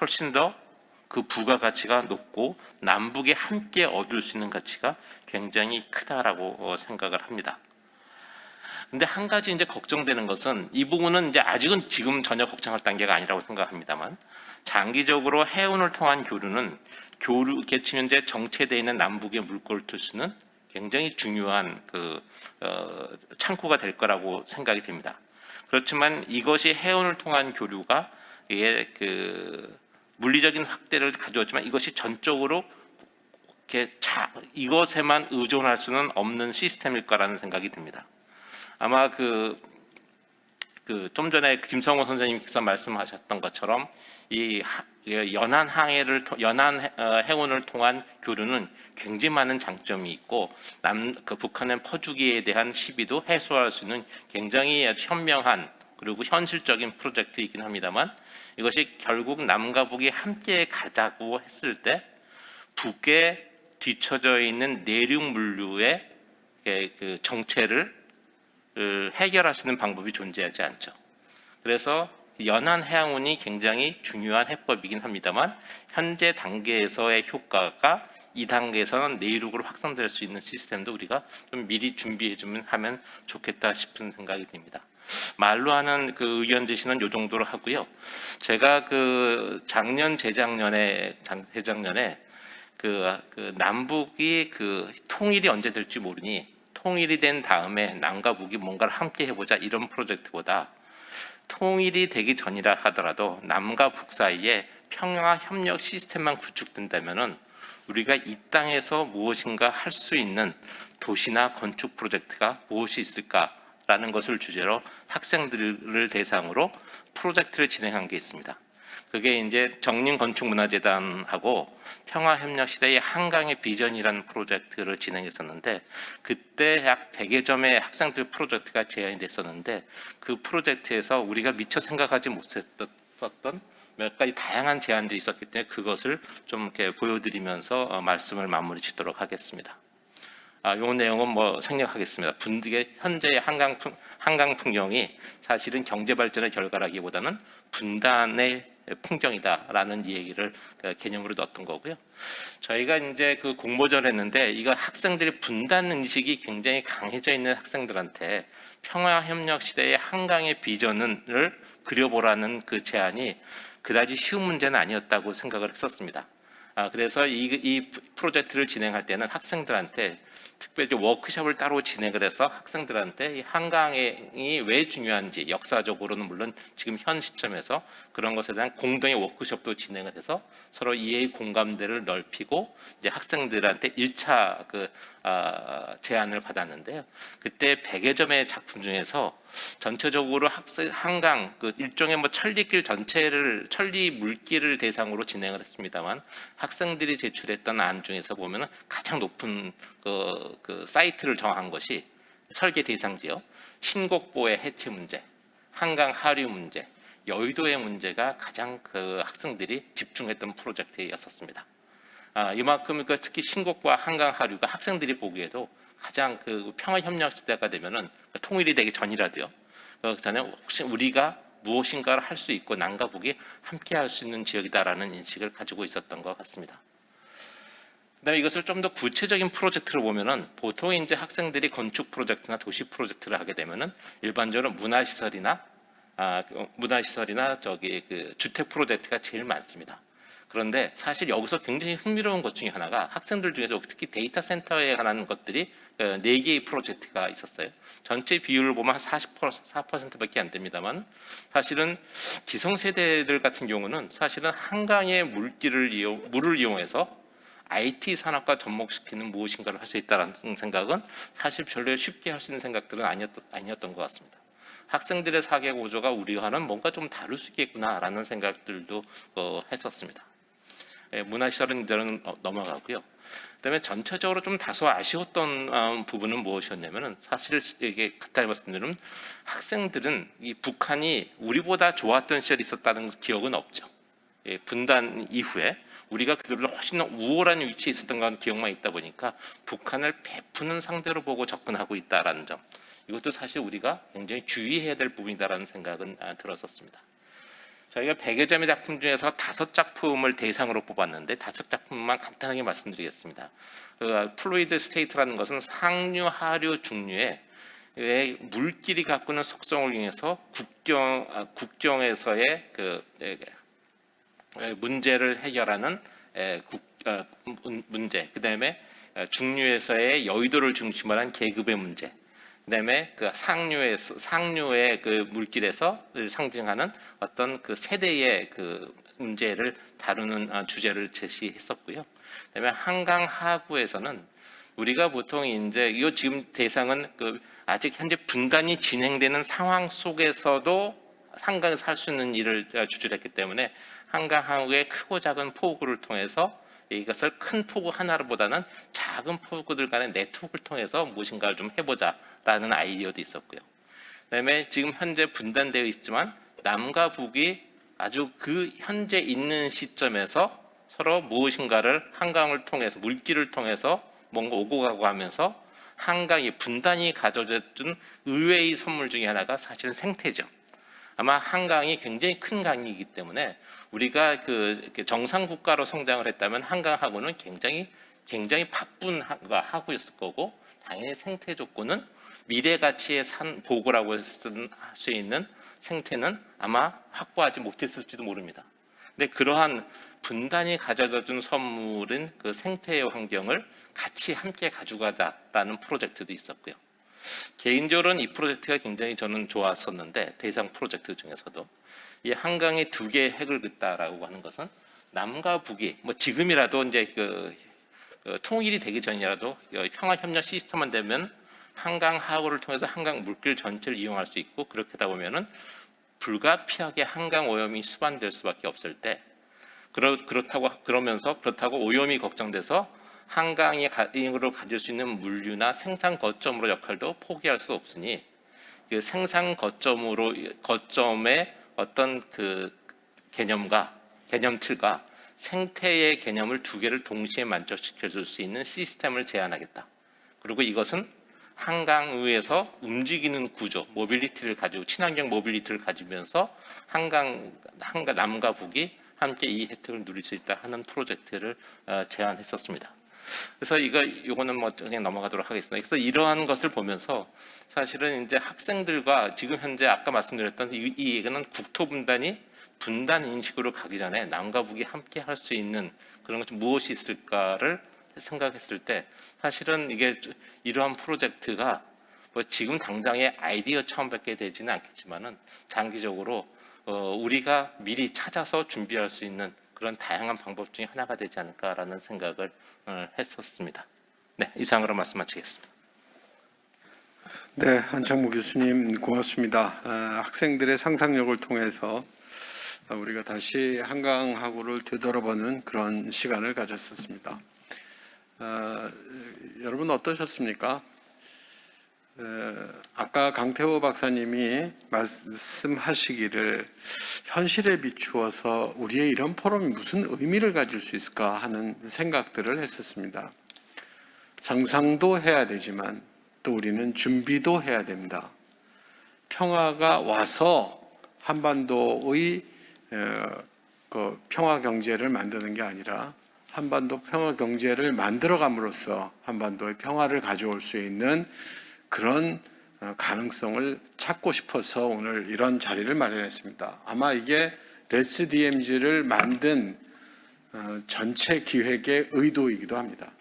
훨씬 더 그 부가가치가 높고 남북이 함께 얻을 수 있는 가치가 굉장히 크다라고 생각을 합니다. 근데 한 가지 이제 걱정되는 것은, 이 부분은 이제 아직은 지금 전혀 걱정할 단계가 아니라고 생각합니다만, 장기적으로 해운을 통한 교류는 지금 현재 정체되어 있는 남북의 물꼬를 틀 수는 굉장히 중요한 창구가 될 거라고 생각이 됩니다. 그렇지만 이것이 해운을 통한 교류가 이게 물리적인 확대를 가져왔지만 이것이 전적으로 이것에만 의존할 수는 없는 시스템일 거라는 생각이 듭니다. 아마 좀 전에 김성호 선생님께서 말씀하셨던 것처럼 이 연안 해운을 통한 교류는 굉장히 많은 장점이 있고 북한의 퍼주기에 대한 시비도 해소할 수 있는 굉장히 현명한 그리고 현실적인 프로젝트이긴 합니다만, 이것이 결국 남과 북이 함께 가자고 했을 때 북에 뒤처져 있는 내륙 물류의 그 정체를 해결할 수 있는 방법이 존재하지 않죠. 그래서 연안 해양운이 굉장히 중요한 해법이긴 합니다만, 현재 단계에서의 효과가 이 단계에서는 내륙으로 확산될 수 있는 시스템도 우리가 좀 미리 준비해주면 하면 좋겠다 싶은 생각이 듭니다. 말로 하는 그 의견 제시는 이 정도로 하고요. 제가 재작년에 남북이 통일이 언제 될지 모르니 통일이 된 다음에 남과 북이 뭔가를 함께 해보자, 이런 프로젝트보다 통일이 되기 전이라 하더라도 남과 북 사이에 평화 협력 시스템만 구축된다면은 우리가 이 땅에서 무엇인가 할 수 있는 도시나 건축 프로젝트가 무엇이 있을까라는 것을 주제로 학생들을 대상으로 프로젝트를 진행한 게 있습니다. 그게 이제 정림건축문화재단하고 평화협력시대의 한강의 비전이라는 프로젝트를 진행했었는데, 그때 약 100여 점의 학생들 프로젝트가 제안이 됐었는데, 그 프로젝트에서 우리가 미처 생각하지 못했던 몇 가지 다양한 제안들이 있었기 때문에 그것을 좀 이렇게 보여드리면서 말씀을 마무리 짓도록 하겠습니다. 이 내용은 생략하겠습니다. 현재의 한강 풍경이 사실은 경제 발전의 결과라기보다는 분단의 풍경이다라는 얘기를 개념으로 넣었던 거고요. 저희가 이제 공모전을 했는데, 이거 학생들이 분단 의식이 굉장히 강해져 있는 학생들한테 평화협력 시대의 한강의 비전을 그려보라는 그 제안이 그다지 쉬운 문제는 아니었다고 생각을 했었습니다. 그래서 이 프로젝트를 진행할 때는 학생들한테 특별히 워크숍을 따로 진행을 해서 학생들한테 이 한강이 왜 중요한지 역사적으로는 물론 지금 현 시점에서 그런 것에 대한 공동의 워크숍도 진행을 해서 서로 이해의 공감대를 넓히고 이제 학생들한테 1차 제안을 받았는데요. 그때 100여 점의 작품 중에서 전체적으로 한강 일종의 천리길 전체를 천리 물길을 대상으로 진행을 했습니다만 학생들이 제출했던 안 중에서 보면은 가장 높은 그 사이트를 정한 것이 설계 대상지요. 신곡보의 해체 문제, 한강 하류 문제, 여의도의 문제가 가장 학생들이 집중했던 프로젝트였었습니다. 이만큼 특히 신곡과 한강 하류가 학생들이 보기에도 가장 평화협력 시대가 되면은 통일이 되기 전이라도요. 전에 혹시 우리가 무엇인가를 할 수 있고 남과 북이 함께 할 수 있는 지역이다라는 인식을 가지고 있었던 것 같습니다. 그다음에 이것을 좀 더 구체적인 프로젝트로 보면은 보통 이제 학생들이 건축 프로젝트나 도시 프로젝트를 하게 되면은 일반적으로 문화시설이나 주택 프로젝트가 제일 많습니다. 그런데 사실 여기서 굉장히 흥미로운 것 중에 하나가 학생들 중에서 특히 데이터 센터에 관한 것들이 4개의 프로젝트가 있었어요. 전체 비율을 보면 한 44%밖에 안 됩니다만 사실은 기성세대들 같은 경우는 사실은 한강의 물을 이용해서 IT 산업과 접목시키는 무엇인가를 할 수 있다는 생각은 사실 별로 쉽게 할 수 있는 생각들은 아니었던 것 같습니다. 학생들의 사계 구조가 우리와는 뭔가 좀 다를 수 있겠구나라는 생각들도 했었습니다. 문화시설은 넘어가고요. 그다음에 전체적으로 좀 다소 아쉬웠던 부분은 무엇이었냐면은 사실 이게 가까이 말씀드리면 학생들은 이 북한이 우리보다 좋았던 시절이 있었다는 기억은 없죠. 분단 이후에 우리가 그들보다 훨씬 우월한 위치에 있었던 건 기억만 있다 보니까 북한을 베푸는 상대로 보고 접근하고 있다라는 점, 이것도 사실 우리가 굉장히 주의해야 될 부분이다라는 생각은 들었었습니다. 저희가 100여 점의 작품 중에서 5작품을 대상으로 뽑았는데 5작품만 간단하게 말씀드리겠습니다. 플루이드 스테이트라는 것은 상류, 하류, 중류의 물길이 갖고 있는 속성을 이용해서 국경에서의 문제를 해결하는 문제, 그다음에 중류에서의 여의도를 중심으로 한 계급의 문제, 그다음에 상류의 물길에서 상징하는 어떤 세대의 문제를 다루는 주제를 제시했었고요. 그다음에 한강 하구에서는 우리가 보통 이제 이 지금 대상은 아직 현재 분단이 진행되는 상황 속에서도 한강에서 할 수 있는 일을 주출했기 때문에 한강 하구의 크고 작은 포구를 통해서 이것을 큰 포구 하나보다는 작은 포구들 간의 네트워크를 통해서 무엇인가를 좀 해보자라는 아이디어도 있었고요. 그다음에 지금 현재 분단되어 있지만 남과 북이 아주 현재 있는 시점에서 서로 무엇인가를 한강을 통해서 물길을 통해서 뭔가 오고 가고 하면서 한강이 분단이 가져준 의외의 선물 중에 하나가 사실은 생태죠. 아마 한강이 굉장히 큰 강이기 때문에 우리가 정상 국가로 성장을 했다면 한강하고는 굉장히 바쁜 하구였을 거고, 당연히 생태 조건은 미래 가치의 보고라고 할 수 있는 생태는 아마 확보하지 못했을지도 모릅니다. 근데 그러한 분단이 가져다준 선물인 생태의 환경을 같이 함께 가져가자라는 프로젝트도 있었고요. 개인적으로는 이 프로젝트가 굉장히 저는 좋았었는데, 대상 프로젝트 중에서도 이 한강에 2개의 핵을 긋다라고 하는 것은 남과 북이 지금이라도 이제 통일이 되기 전이라도 평화협력 시스템만 되면 한강 하구를 통해서 한강 물길 전체를 이용할 수 있고, 그렇게 하다 보면은 불가피하게 한강 오염이 수반될 수밖에 없을 때, 그렇다고 오염이 걱정돼서 한강으로 가질 수 있는 물류나 생산 거점으로 역할도 포기할 수 없으니 생산 거점의 어떤 개념틀과 생태의 개념을 2개를 동시에 만족시켜 줄 수 있는 시스템을 제안하겠다. 그리고 이것은 한강위에서 움직이는 구조, 친환경 모빌리티를 가지면서 남과 북이 함께 이 혜택을 누릴 수 있다 하는 프로젝트를 제안했었습니다. 그래서 이거는 뭐 그냥 넘어가도록 하겠습니다. 그래서 이러한 것을 보면서 사실은 이제 학생들과 지금 현재 아까 말씀드렸던 이 얘기는 국토 분단이 분단 인식으로 가기 전에 남과 북이 함께 할 수 있는 그런 것이 무엇이 있을까를 생각했을 때 사실은 이게 이러한 프로젝트가 뭐 지금 당장의 아이디어처럼 밖에 되지는 않겠지만은 장기적으로 우리가 미리 찾아서 준비할 수 있는 그런 다양한 방법 중에 하나가 되지 않을까라는 생각을 했었습니다. 네, 이상으로 말씀 마치겠습니다. 네, 한창무 교수님 고맙습니다. 학생들의 상상력을 통해서 우리가 다시 한강하구를 되돌아보는 그런 시간을 가졌었습니다. 여러분 어떠셨습니까? 아까 강태호 박사님이 말씀하시기를 현실에 비추어서 우리의 이런 포럼이 무슨 의미를 가질 수 있을까 하는 생각들을 했었습니다. 상상도 해야 되지만 또 우리는 준비도 해야 됩니다. 평화가 와서 한반도의 그 평화 경제를 만드는 게 아니라 한반도 평화 경제를 만들어감으로써 한반도의 평화를 가져올 수 있는 그런 가능성을 찾고 싶어서 오늘 이런 자리를 마련했습니다. 아마 이게 레츠 DMZ를 만든 전체 기획의 의도이기도 합니다.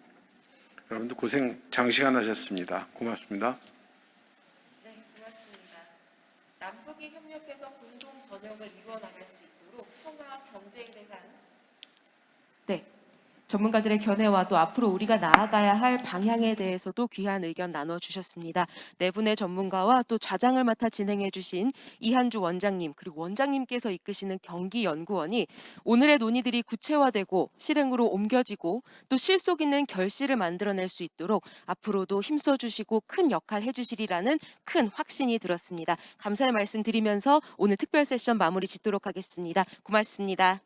여러분들 고생 장시간 하셨습니다. 고맙습니다. 네, 고맙습니다. 남북이 협력해서 공동 번영을 이루어나갈 수 있도록 평화 경제에 대한 전문가들의 견해와 또 앞으로 우리가 나아가야 할 방향에 대해서도 귀한 의견 나눠주셨습니다. 네 분의 전문가와 또 좌장을 맡아 진행해주신 이한주 원장님 그리고 원장님께서 이끄시는 경기연구원이 오늘의 논의들이 구체화되고 실행으로 옮겨지고 또 실속 있는 결실을 만들어낼 수 있도록 앞으로도 힘써주시고 큰 역할 해주시리라는 큰 확신이 들었습니다. 감사의 말씀 드리면서 오늘 특별 세션 마무리 짓도록 하겠습니다. 고맙습니다.